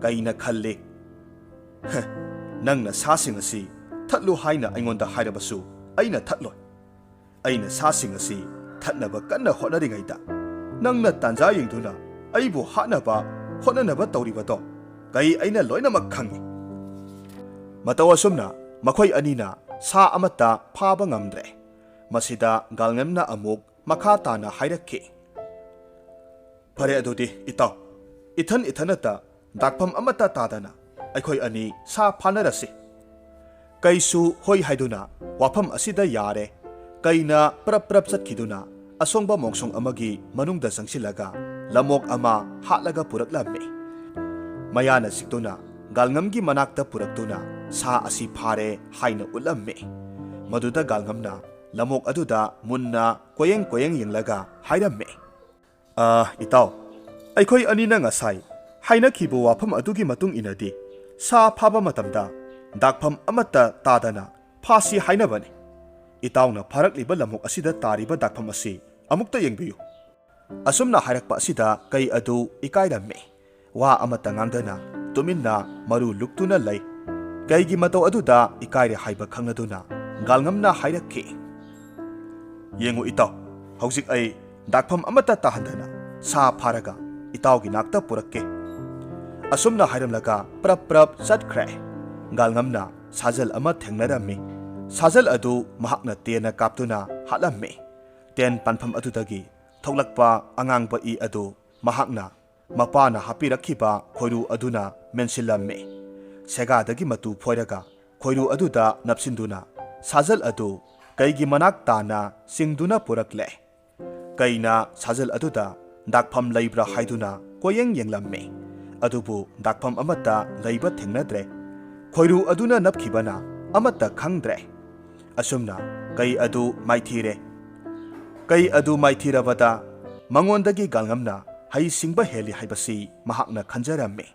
ꯀꯩꯅ ꯈꯜꯂꯤ, ꯅꯪꯅ ꯁꯥꯁꯤꯡ ꯑꯁꯤ ꯊꯠꯂꯨ ꯍꯥꯏꯅ ꯑꯩꯉꯣꯟꯗ ꯍꯥꯏꯔꯕꯁꯨ ꯑꯩꯅ ꯊꯠꯂꯣꯏ꯫ ꯑꯩꯅ ꯁꯥꯁꯤꯡ ꯑꯁꯤ ꯊꯠꯅꯕ ꯀꯟꯅ ꯍꯣꯠꯅꯔꯤꯉꯩꯗ ꯅꯪꯅ ꯇꯥꯟꯖꯥ ꯌꯦꯡꯗꯨꯅ ꯑꯩꯕꯨ ꯍꯥꯠꯅꯕ ꯍꯣꯠꯅꯅꯕ ꯇꯧꯔꯤꯕꯗꯣ ꯀꯩ ꯑꯩꯅ ꯂꯣꯏꯅꯃꯛ ꯈꯪꯏ꯫ ꯃꯇꯧ ꯑꯁꯨꯝꯅ ꯃꯈꯣꯏ ꯑꯅꯤꯅ ꯁꯥ ꯑꯃꯠꯇ ꯐꯥꯕ ꯉꯝꯗ꯭ꯔꯦ꯫ ꯃꯁꯤꯗ ꯒꯥꯜꯉꯝꯅ ꯑꯃꯨꯛ ꯃꯈꯥ ꯇꯥꯅ ꯍꯥꯏꯔꯛꯈꯤ, ꯐꯔꯦ ꯑꯗꯨꯗꯤ ꯏꯇꯥꯎ, ꯏꯊꯟꯇ ꯗꯥꯛꯐꯝ ꯑꯃꯠꯇ ꯇꯥꯗꯅ ꯑꯩꯈꯣꯏ ꯑꯅꯤ ꯁꯥ ꯐꯥꯅꯔꯁꯤ꯫ ꯀꯩꯁꯨ ꯍꯣꯏ ꯍꯥꯏꯗꯨꯅ ꯋꯥꯐꯝ ꯑꯁꯤꯗ ꯌꯥꯔꯦ꯫ ꯀꯩꯅ ꯄ꯭ꯔꯞ ꯄ꯭ꯔꯞ ꯆꯠꯈꯤꯗꯨꯅ ꯑꯁꯣꯡꯕ ꯃꯣꯡꯁꯣꯡ ꯑꯃꯒꯤ ꯃꯅꯨꯡꯗ ꯆꯪꯁꯤꯜꯂꯒ ꯂꯝꯑꯣꯛ ꯑꯃ ꯍꯥꯠꯂꯒ ꯄꯨꯔꯛꯂꯝꯃꯤ꯫ ꯃꯌꯥꯅ ꯆꯤꯛꯇꯨꯅ ꯒꯥꯜꯉꯝꯒꯤ ꯃꯅꯥꯛꯇ ꯄꯨꯔꯛꯇꯨꯅ ꯁꯥ ꯑꯁꯤ ꯐꯥꯔꯦ ꯍꯥꯏꯅ ꯎꯠꯂꯝꯃꯤ꯫ ꯃꯗꯨꯗ ꯒꯥꯜꯉꯝꯅ ꯂꯝꯑꯣꯛ ꯑꯗꯨꯗ ꯃꯨꯟꯅ ꯀꯣꯌꯦꯡ ꯌꯦꯡꯂꯒ ꯍꯥꯏꯔꯝꯃꯤ, ꯏꯇꯥꯎ, ꯑꯩꯈꯣꯏ ꯑꯅꯤꯅ ꯉꯁꯥꯏ ꯍꯥꯏꯅꯈꯤꯕ ꯋꯥꯐꯝ ꯑꯗꯨꯒꯤ ꯃꯇꯨꯡ ꯏꯟꯅꯗꯤ ꯁꯥ ꯐꯥꯕ ꯃꯇꯝꯗ ꯗꯥꯛꯐꯝ ꯑꯃꯠꯇ ꯇꯥꯗꯅ ꯐꯥꯁꯤ ꯍꯥꯏꯅꯕꯅꯤ꯫ ꯏꯇꯥꯎꯅ ꯐꯥꯔꯛꯂꯤꯕ ꯂꯝꯑꯣꯛ ꯑꯁꯤꯗ ꯇꯥꯔꯤꯕ ꯗꯥꯛꯐꯝ ꯑꯁꯤ ꯑꯃꯨꯛꯇ ꯌꯦꯡꯕꯤꯌꯨ꯫ ꯑꯁꯨꯝꯅ ꯍꯥꯏꯔꯛꯄ ꯑꯁꯤꯗ ꯀꯩ ꯑꯗꯨ ꯏꯀꯥꯏꯔꯝꯃꯤ꯫ ꯋꯥ ꯑꯃꯠꯇ ꯉꯥꯡꯗꯅ ꯇꯨꯃꯤꯟꯅ ꯃꯔꯨ ꯂꯨꯛꯇꯨꯅ ꯂꯩ꯫ ꯀꯩꯒꯤ ꯃꯇꯧ ꯑꯗꯨꯗ ꯏꯀꯥꯏꯔꯦ ꯍꯥꯏꯕ ꯈꯪꯂꯗꯨꯅ ꯒꯥꯜꯉꯝꯅ ꯍꯥꯏꯔꯛꯈꯤ, ꯌꯦꯡꯉꯨ ꯏꯇꯥꯎ, ꯍꯧꯖꯤꯛ ꯑꯩ ꯗꯥꯛꯐꯝ ꯑꯃꯠꯇ ꯇꯥꯍꯟꯗꯅ ꯁꯥ ꯐꯥꯔꯒ ꯏꯇꯥꯎꯒꯤ ꯅꯥꯛꯇ ꯄꯨꯔꯛꯀꯦ ꯑꯁꯨꯝꯅ ꯍꯥꯏꯔꯝꯂꯒ ꯄ꯭ꯔꯞ ꯄ꯭ꯔꯞ ꯆꯠꯈ꯭ꯔꯦ ꯒꯥꯜꯉꯝꯅ ꯁꯥꯖꯜ ꯑꯃ ꯊꯦꯡꯅꯔꯝꯃꯤ ꯁꯥꯖꯜ ꯑꯗꯨ ꯃꯍꯥꯛꯅ ꯇꯦꯟꯅ ꯀꯥꯞꯇꯨꯅ ꯍꯥꯠꯂꯝꯃꯤ ꯇꯦꯟ ꯄꯥꯟꯐꯝ ꯑꯗꯨꯗꯒꯤ ꯊꯣꯛꯂꯛꯄ ꯑꯉꯥꯡꯕ ꯏ ꯑꯗꯨ ꯃꯍꯥꯛꯅ ꯃꯄꯥꯅ ꯍꯥꯞꯄꯤꯔꯛꯈꯤꯕ ꯈꯣꯏꯔꯨ ꯑꯗꯨꯅ ꯃꯦꯟꯁꯤꯜꯂꯝꯃꯤ ꯁꯦꯒꯥꯗꯒꯤ ꯃꯇꯨ ꯐꯣꯏꯔꯒ ꯈꯣꯏꯔꯨ ꯑꯗꯨꯗ ꯅꯞꯁꯤꯟꯗꯨꯅ ꯁꯥꯖꯜ ꯑꯗꯨ ꯀꯩꯒꯤ ꯃꯅꯥꯛ ꯇꯥꯅ ꯆꯤꯡꯗꯨꯅ ꯄꯨꯔꯛꯂꯦ ꯀꯩꯅ ꯁꯥꯖꯜ ꯑꯗꯨꯗ ꯗꯥꯛꯐꯝ ꯂꯩꯕ꯭ꯔꯥ ꯍꯥꯏꯗꯨꯅ ꯀꯣꯌꯦꯡ ꯌꯦꯡꯂꯝꯃꯤ ꯑꯗꯨꯕꯨ ꯗꯥꯛꯐꯝ ꯑꯃꯠꯇ ꯂꯩꯕ ꯊꯦꯡꯅꯗ꯭ꯔꯦ ꯈꯣꯏꯔꯨ ꯑꯗꯨꯅ ꯅꯞꯈꯤꯕꯅ ꯑꯃꯠꯇ ꯈꯪꯗ꯭ꯔꯦ ꯑꯁꯨꯝꯅ ꯀꯩ ꯑꯗꯨ ꯃꯥꯏꯊꯤꯔꯦ ꯀꯩ ꯑꯗꯨ ꯃꯥꯏꯊꯤꯔꯕꯗ ꯃꯉꯣꯟꯗꯒꯤ ꯒꯥꯜꯉꯝꯅ ꯍꯩ ꯁꯤꯡꯕ ꯍꯦꯜꯂꯤ ꯍꯥꯏꯕꯁꯤ ꯃꯍꯥꯛꯅ ꯈꯟꯖꯔꯝꯃꯤ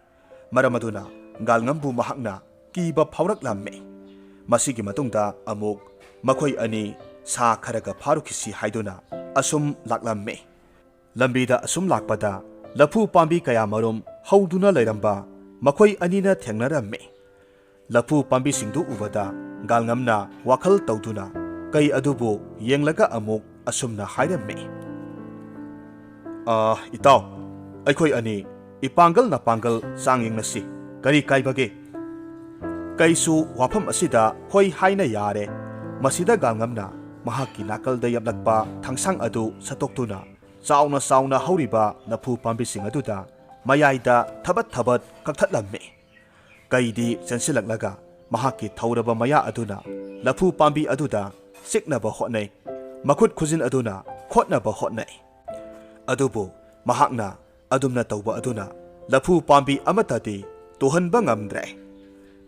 ꯃꯔꯝ ꯑꯗꯨꯅ ꯒꯥꯜꯉꯝꯕꯨ ꯃꯍꯥꯛꯅ ꯀꯤꯕ ꯐꯥꯎꯔꯛꯂꯝꯃꯤ ꯃꯁꯤꯒꯤ ꯃꯇꯨꯡꯗ ꯑꯃꯨꯛ ꯃꯈꯣꯏ ꯑꯅꯤ ꯁꯥ ꯈꯔꯒ ꯐꯥꯔꯨꯈꯤꯁꯤ ꯍꯥꯏꯗꯨꯅ ꯑꯁꯨꯝ ꯂꯥꯛꯂꯝꯃꯤ ꯂꯝꯕꯤꯗ ꯑꯁꯨꯝ ꯂꯥꯛꯄꯗ ꯂꯐꯨ ꯄꯥꯝꯕꯤ ꯀꯌꯥꯃꯔꯨꯝ ꯍꯧꯗꯨꯅ ꯂꯩꯔꯝꯕ ꯃꯈꯣꯏ ꯑꯅꯤꯅ ꯊꯦꯡꯅꯔꯝꯃꯤ ꯂꯐꯨ ꯄꯥꯝꯕꯤꯁꯤꯡꯗꯨ ꯎꯕꯗ ꯒꯥꯜꯉꯝꯅ ꯋꯥꯈꯜ ꯇꯧꯗꯨꯅ ꯀꯩ ꯑꯗꯨꯕꯨ ꯌꯦꯡꯂꯒ ꯑꯃꯨꯛ ꯑꯁꯨꯝꯅ ꯍꯥꯏꯔꯝꯃꯤ ꯏꯇꯥꯎ ꯑꯩꯈꯣꯏ ꯑꯅꯤ ꯏꯄꯥꯡꯒꯜ ꯅꯄꯥꯡꯒꯜ ꯆꯥꯡ ꯌꯦꯡꯅꯁꯤ ꯀꯔꯤ ꯀꯥꯏꯕꯒꯦ ꯀꯩꯁꯨ ꯋꯥꯐꯝ ꯑꯁꯤꯗ ꯍꯣꯏ ꯍꯥꯏꯅ ꯌꯥꯔꯦ ꯃꯁꯤꯗ ꯒꯥꯜꯉꯝꯅ ꯃꯍꯥꯛꯀꯤ ꯅꯥꯀꯜꯗ ꯌꯞꯂꯛꯄ ꯊꯥꯡꯁꯥꯡ ꯑꯗꯨ ꯁꯠꯇꯣꯛꯇꯨꯅ ꯆꯥꯎꯅ ꯆꯥꯎꯅ ꯍꯧꯔꯤꯕ ꯂꯐꯨ ꯄꯥꯝꯕꯤꯁꯤꯡ ꯑꯗꯨꯗ ꯃꯌꯥꯏꯗ ꯊꯕꯠ ꯊꯕꯠ ꯀꯛꯊꯠꯂꯝꯃꯤ ꯀꯩꯗꯤ ꯆꯦꯟꯁꯤꯜꯂꯛꯂꯒ ꯃꯍꯥꯛꯀꯤ ꯊꯧꯔꯕ ꯃꯌꯥ ꯑꯗꯨꯅ ꯂꯐꯨ ꯄꯥꯝꯕꯤ ꯑꯗꯨꯗ ꯆꯤꯛꯅꯕ ꯍꯣꯠꯅꯩ ꯃꯈꯨꯠ ꯈꯨꯖꯤꯟ ꯑꯗꯨꯅ ꯈꯣꯠꯅꯕ ꯍꯣꯠꯅꯩ ꯑꯗꯨꯕꯨ ꯃꯍꯥꯛꯅ ꯑꯗꯨꯝꯅ ꯇꯧꯕ ꯑꯗꯨꯅ ꯂꯐꯨ ꯄꯥꯝꯕꯤ ꯑꯃꯠꯇꯗꯤ ꯇꯨꯍꯟꯕ ꯉꯝꯗ꯭ꯔꯦ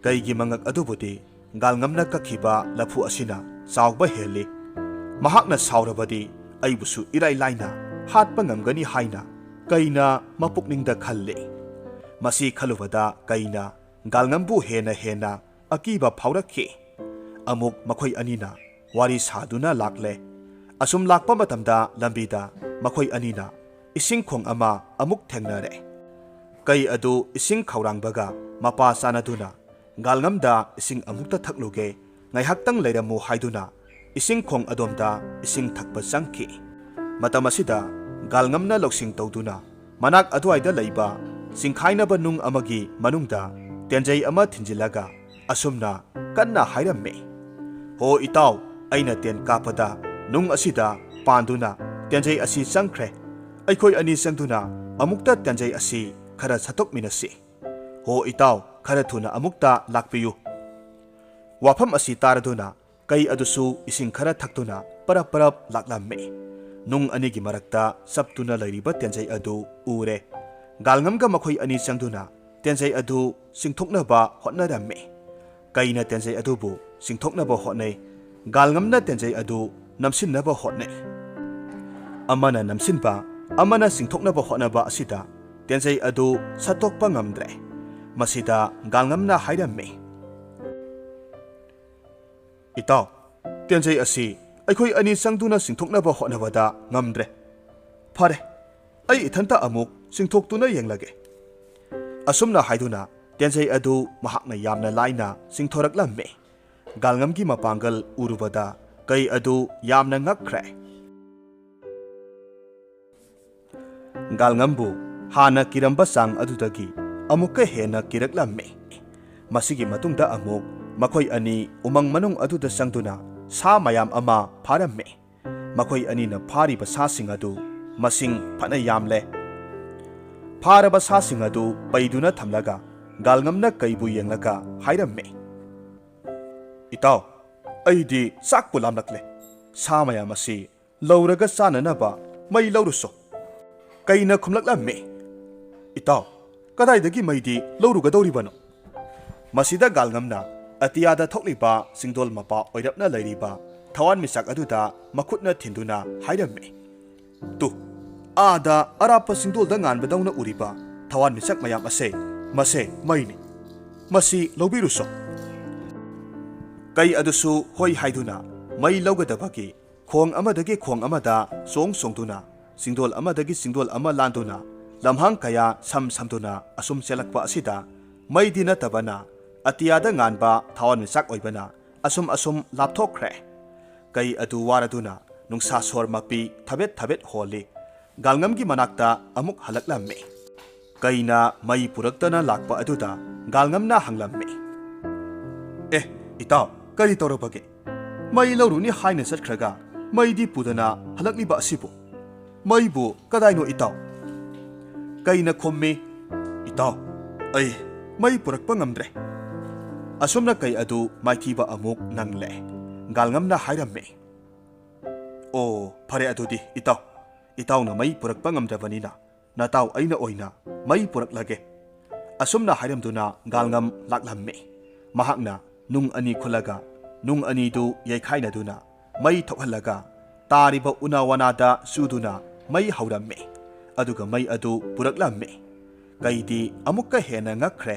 ꯀꯩꯒꯤ ꯃꯉꯛ ꯑꯗꯨꯕꯨꯗꯤ ꯒꯥꯜꯉꯝꯅ ꯀꯛꯈꯤꯕ ꯂꯐꯨ ꯑꯁꯤꯅ ꯆꯥꯎꯕ ꯍꯦꯜꯂꯤ ꯃꯍꯥꯛꯅ ꯁꯥꯎꯔꯕꯗꯤ ꯑꯩꯕꯨꯁꯨ ꯏꯔꯥꯏ ꯂꯥꯏꯅ ꯍꯥꯠꯄ ꯉꯝꯒꯅꯤ ꯍꯥꯏꯅ ꯀꯩꯅ ꯃꯄꯨꯛꯅꯤꯡꯗ ꯈꯜꯂꯤ ꯃꯁꯤ ꯈꯜꯂꯨꯕꯗ ꯀꯩꯅ ꯒꯥꯜꯉꯝꯕꯨ ꯍꯦꯟꯅ ꯍꯦꯟꯅ ꯑꯀꯤꯕ ꯐꯥꯎꯔꯛꯈꯤ ꯑꯃꯨꯛ ꯃꯈꯣꯏ ꯑꯅꯤꯅ ꯋꯥꯔꯤ ꯁꯥꯗꯨꯅ ꯂꯥꯛꯂꯦ ꯑꯁꯨꯝ ꯂꯥꯛꯄ ꯃꯇꯝꯗ ꯂꯝꯕꯤꯗ ꯃꯈꯣꯏ ꯑꯅꯤꯅ ꯏꯁꯤꯡ ꯈꯣꯡ ꯑꯃ ꯑꯃꯨꯛ ꯊꯦꯡꯅꯔꯦ ꯀꯩ ꯑꯗꯨ ꯏꯁꯤꯡ ꯈꯧꯔꯥꯡꯕꯒ ꯃꯄꯥ ꯆꯥꯟꯅꯗꯨꯅ ꯒꯥꯜꯉꯝꯗ ꯏꯁꯤꯡ ꯑꯃꯨꯛꯇ ꯊꯛꯂꯨꯒꯦ ꯉꯥꯏꯍꯥꯛꯇꯪ ꯂꯩꯔꯝꯃꯨ ꯍꯥꯏꯗꯨꯅ ꯏꯁꯤꯡ ꯈꯣꯡ ꯑꯗꯣꯝꯗ ꯏꯁꯤꯡ ꯊꯛꯄ ꯆꯪꯈꯤ ꯃꯇꯝ ꯑꯁꯤꯗ ꯒꯥꯜꯉꯝꯅ ꯂꯧꯁꯤꯡ ꯇꯧꯗꯨꯅ ꯃꯅꯥꯛ ꯑꯗꯨꯋꯥꯏꯗ ꯂꯩꯕ ꯆꯤꯡꯈꯥꯏꯅꯕ ꯅꯨꯡ ꯑꯃꯒꯤ ꯃꯅꯨꯡꯗ ꯇꯦꯟꯖꯩ ꯑꯃ ꯊꯤꯟꯖꯤꯜꯂꯒ ꯑꯁꯨꯝꯅ ꯀꯟꯅ ꯍꯥꯏꯔꯝꯃꯤ ꯍꯣ ꯏꯇꯥꯎ ꯑꯩꯅ ꯇꯦꯟ ꯀꯥꯞꯄꯗ ꯅꯨꯡ ꯑꯁꯤꯗ ꯄꯥꯟꯗꯨꯅ ꯇꯦꯟꯖꯩ ꯑꯁꯤ ꯆꯪꯈ꯭ꯔꯦ ꯑꯩꯈꯣꯏ ꯑꯅꯤ ꯆꯪꯗꯨꯅ ꯑꯃꯨꯛꯇ ꯇꯦꯟꯖꯩ ꯑꯁꯤ ꯈꯔ ꯁꯠꯇꯣꯛꯃꯤꯟꯅꯁꯤ ꯍꯣ ꯏꯇꯥꯎ ꯈꯔ ꯊꯨꯅ ꯑꯃꯨꯛꯇ ꯂꯥꯛꯄꯤꯌꯨ ꯋꯥꯐꯝ ꯑꯁꯤ ꯇꯥꯔꯗꯨꯅ ꯀꯩ ꯑꯗꯨꯁꯨ ꯏꯁꯤꯡ ꯈꯔ ꯊꯛꯇꯨꯅ ꯄꯔꯞ ꯄꯔꯞ ꯂꯥꯛꯂꯝꯃꯤ ꯅꯨꯡ ꯑꯅꯤꯒꯤ ꯃꯔꯛꯇ ꯆꯞꯇꯨꯅ ꯂꯩꯔꯤꯕ ꯇꯦꯟꯖꯩ ꯑꯗꯨ ꯎꯔꯦ ꯒꯥꯜꯉꯝꯒ ꯃꯈꯣꯏ ꯑꯅꯤ ꯆꯪꯗꯨꯅ ꯇꯦꯟꯖꯩ ꯑꯗꯨ ꯆꯤꯡꯊꯣꯛꯅꯕ ꯍꯣꯠꯅꯔꯝꯃꯤ ꯀꯩꯅ ꯇꯦꯟꯖꯩ ꯑꯗꯨꯕꯨ ꯆꯤꯡꯊꯣꯛꯅꯕ ꯍꯣꯠꯅꯩ ꯒꯥꯜꯉꯝꯅ ꯇꯦꯟꯖꯩ ꯑꯗꯨ ꯅꯝꯁꯤꯟꯅꯕ ꯍꯣꯠꯅꯩ ꯑꯃꯅ ꯅꯝꯁꯤꯟꯕ ꯑꯃꯅ ꯆꯤꯡꯊꯣꯛꯅꯕ ꯍꯣꯠꯅꯕ ꯑꯁꯤꯗ ꯇꯦꯟꯖꯩ ꯑꯗꯨ ꯁꯠꯇꯣꯛꯄ ꯉꯝꯗ꯭ꯔꯦ ꯃꯁꯤꯗ ꯒꯥꯜꯉꯝꯅ ꯍꯥꯏꯔꯝꯃꯤ ꯏꯇꯥꯎ ꯇꯦꯟꯖꯩ ꯑꯁꯤ ꯑꯩꯈꯣꯏ ꯑꯅꯤ ꯆꯪꯗꯨꯅ ꯆꯤꯡꯊꯣꯛꯅꯕ ꯍꯣꯠꯅꯕꯗ ꯉꯝꯗ꯭ꯔꯦ ꯐꯔꯦ ꯑꯩ ꯏꯊꯟꯇ ꯑꯃꯨꯛ ꯆꯤꯡꯊꯣꯛꯇꯨꯅ ꯌꯦꯡꯂꯒꯦ ꯑꯁꯨꯝꯅ ꯍꯥꯏꯗꯨꯅ ꯇꯦꯟꯖꯩ ꯑꯗꯨ ꯃꯍꯥꯛꯅ ꯌꯥꯝꯅ ꯂꯥꯏꯅ ꯆꯤꯡꯊꯣꯔꯛꯂꯝꯃꯤ ꯒꯥꯜꯉꯝꯒꯤ ꯃꯄꯥꯡꯒꯜ ꯎꯔꯨꯕꯗ ꯀꯩ ꯑꯗꯨ ꯌꯥꯝꯅ ꯉꯛꯈ꯭ꯔꯦ ꯒꯥꯜꯉꯝꯕꯨ ꯍꯥꯟꯅ ꯀꯤꯔꯝꯕ ꯆꯥꯡ ꯑꯗꯨꯗꯒꯤ ꯑꯃꯨꯛꯀ ꯍꯦꯟꯅ ꯀꯤꯔꯛꯂꯝꯃꯤ ꯃꯁꯤꯒꯤ ꯃꯇꯨꯡꯗ ꯑꯃꯨꯛ ꯃꯈꯣꯏ ꯑꯅꯤ ꯎꯃꯪ ꯃꯅꯨꯡ ꯑꯗꯨꯗ ꯆꯪꯗꯨꯅ ꯁꯥ ꯃꯌꯥꯝ ꯑꯃ ꯐꯥꯔꯝꯃꯤ ꯃꯈꯣꯏ ꯑꯅꯤꯅ ꯐꯥꯔꯤꯕ ꯁꯥꯁꯤꯡ ꯑꯗꯨ ꯃꯁꯤꯡ ꯐꯅ ꯌꯥꯝꯂꯦ ꯐꯥꯔꯕ ꯁꯥꯁꯤꯡ ꯑꯗꯨ ꯄꯩꯗꯨꯅ ꯊꯝꯂꯒ ꯒꯥꯜꯉꯝꯅ ꯀꯩꯕꯨ ꯌꯦꯡꯂꯒ ꯍꯥꯏꯔꯝꯃꯤ ꯏꯇꯥꯎ ꯑꯩꯗꯤ ꯆꯥꯛꯄꯨ ꯂꯥꯝꯂꯛꯂꯦ ꯁꯥ ꯃꯌꯥꯝ ꯑꯁꯤ ꯂꯧꯔꯒ ꯆꯥꯅꯅꯕ ꯃꯩ ꯂꯧꯔꯨꯁꯣ ꯀꯩꯅ ꯈꯨꯝꯂꯛꯂꯝꯃꯤ ꯏꯇꯥꯎ ꯀꯗꯥꯏꯗꯒꯤ ꯃꯩꯗꯤ ꯂꯧꯔꯨꯒꯗꯧꯔꯤꯕꯅꯣ ꯃꯁꯤꯗ ꯒꯥꯜꯉꯝꯅ ꯑꯇꯤꯌꯥꯗ ꯊꯣꯛꯂꯤꯕ ꯆꯤꯡꯗꯣꯜ ꯃꯄꯥ ꯑꯣꯏꯔꯞꯅ ꯂꯩꯔꯤꯕ ꯊꯋꯥꯟꯃꯤꯆꯥꯛ ꯑꯗꯨꯗ ꯃꯈꯨꯠꯅ ꯊꯤꯟꯗꯨꯅ ꯍꯥꯏꯔꯝꯃꯤ ꯇꯨ ꯑꯥꯗ ꯑꯔꯥꯞꯄ ꯆꯤꯡꯗꯣꯜꯗ ꯉꯥꯟꯕꯗꯧꯅ ꯎꯔꯤꯕ ꯊꯋꯥꯟꯃꯤꯆꯥꯛ ꯃꯌꯥꯝ ꯑꯁꯦ ꯃꯁꯦ ꯃꯩꯅꯤ ꯃꯁꯤ ꯂꯧꯕꯤꯔꯨꯁꯣ ꯀꯩ ꯑꯗꯨꯁꯨ ꯍꯣꯏ ꯍꯥꯏꯗꯨꯅ ꯃꯩ ꯂꯧꯒꯗꯕꯒꯤ ꯈꯣꯡ ꯑꯃꯗꯒꯤ ꯈꯣꯡ ꯑꯃꯗ ꯆꯣꯡ ꯆꯣꯡꯗꯨꯅ ꯆꯤꯡꯗꯣꯜ ꯑꯃꯗꯒꯤ ꯆꯤꯡꯗꯣꯜ ꯑꯃ ꯂꯥꯟꯗꯨꯅ ꯂꯝꯍꯥꯡ ꯀꯌꯥ ꯁꯝ ꯁꯝꯗꯨꯅ ꯑꯁꯨꯝ ꯆꯦꯜꯂꯛꯄ ꯑꯁꯤꯗ ꯃꯩꯗꯤ ꯅꯠꯇꯕꯅ ꯑꯇꯤꯌꯥꯗ ꯉꯥꯟꯕ ꯊꯋꯥꯟꯃꯤꯆꯥꯛ ꯑꯣꯏꯕꯅ ꯑꯁꯨꯝ ꯂꯥꯞꯊꯣꯛꯈ꯭ꯔꯦ ꯀꯩ ꯑꯗꯨ ꯋꯥꯔꯗꯨꯅ ꯅꯨꯡꯁꯥ ꯁꯣꯔ ꯃꯄꯤ ꯊꯕꯦꯠ ꯊꯕꯦꯠ ꯍꯣꯜꯂꯤ ꯒꯥꯜꯉꯝꯒꯤ ꯃꯅꯥꯛꯇ ꯑꯃꯨꯛ ꯍꯜꯂꯛꯂꯝꯃꯤ ꯀꯩꯅ ꯃꯩ ꯄꯨꯔꯛꯇꯅ ꯂꯥꯛꯄ ꯑꯗꯨꯗ ꯒꯥꯜꯉꯝꯅ ꯍꯪꯂꯝꯃꯤ꯫ ꯏꯇꯥꯎ, ꯀꯔꯤ ꯇꯧꯔꯕꯒꯦ? ꯃꯩ ꯂꯧꯔꯨꯅꯤ ꯍꯥꯏꯅ ꯆꯠꯈ꯭ꯔꯒ ꯃꯩꯗꯤ ꯄꯨꯗꯅ ꯍꯜꯂꯛꯂꯤꯕ ꯑꯁꯤꯕꯨ? ꯃꯩꯕꯨ ꯀꯗꯥꯏꯅꯣ ꯏꯇꯥꯎ? ꯀꯩꯅ ꯈꯨꯝꯃꯤ, ꯏꯇꯥꯎ, ꯑꯩ ꯃꯩ ꯄꯨꯔꯛꯄ ꯉꯝꯗ꯭ꯔꯦ꯫ ꯑꯁꯨꯝꯅ ꯀꯩ ꯑꯗꯨ ꯃꯥꯏꯊꯤꯕ ꯑꯃꯨꯛ ꯅꯪꯂꯦ꯫ ꯒꯥꯜꯉꯝꯅ ꯍꯥꯏꯔꯝꯃꯤ, ꯑꯣ ꯐꯔꯦ ꯑꯗꯨꯗꯤ ꯏꯇꯥꯎ, ꯏꯇꯥꯎꯅ ꯃꯩ ꯄꯨꯔꯛꯄ ꯉꯝꯗ꯭ꯔꯕꯅꯤꯅ ꯅꯇꯥꯎ ꯑꯩꯅ ꯑꯣꯏꯅ ꯃꯩ ꯄꯨꯔꯛꯂꯒꯦ꯫ ꯑꯁꯨꯝꯅ ꯍꯥꯏꯔꯝꯗꯨꯅ ꯒꯥꯜꯉꯝ ꯂꯥꯛꯂꯝꯃꯤ꯫ ꯃꯍꯥꯛꯅ ꯅꯨꯡ ꯑꯅꯤ ꯈꯨꯜꯂꯒ ꯅꯨꯡ ꯑꯅꯤꯗꯨ ꯌꯩꯈꯥꯏꯅꯗꯨꯅ ꯃꯩ ꯊꯣꯛꯍꯜꯂꯒ ꯇꯥꯔꯤꯕ ꯎꯅꯥ ꯋꯥꯅꯥꯗ ꯆꯨꯗꯨꯅ ꯃꯩ ꯍꯧꯔꯝꯃꯤ꯫ ꯑꯗꯨꯒ ꯃꯩ ꯑꯗꯨ ꯄꯨꯔꯛꯂꯝꯃꯤ꯫ ꯀꯩꯗꯤ ꯑꯃꯨꯛꯀ ꯍꯦꯟꯅ ꯉꯛꯈ꯭ꯔꯦ꯫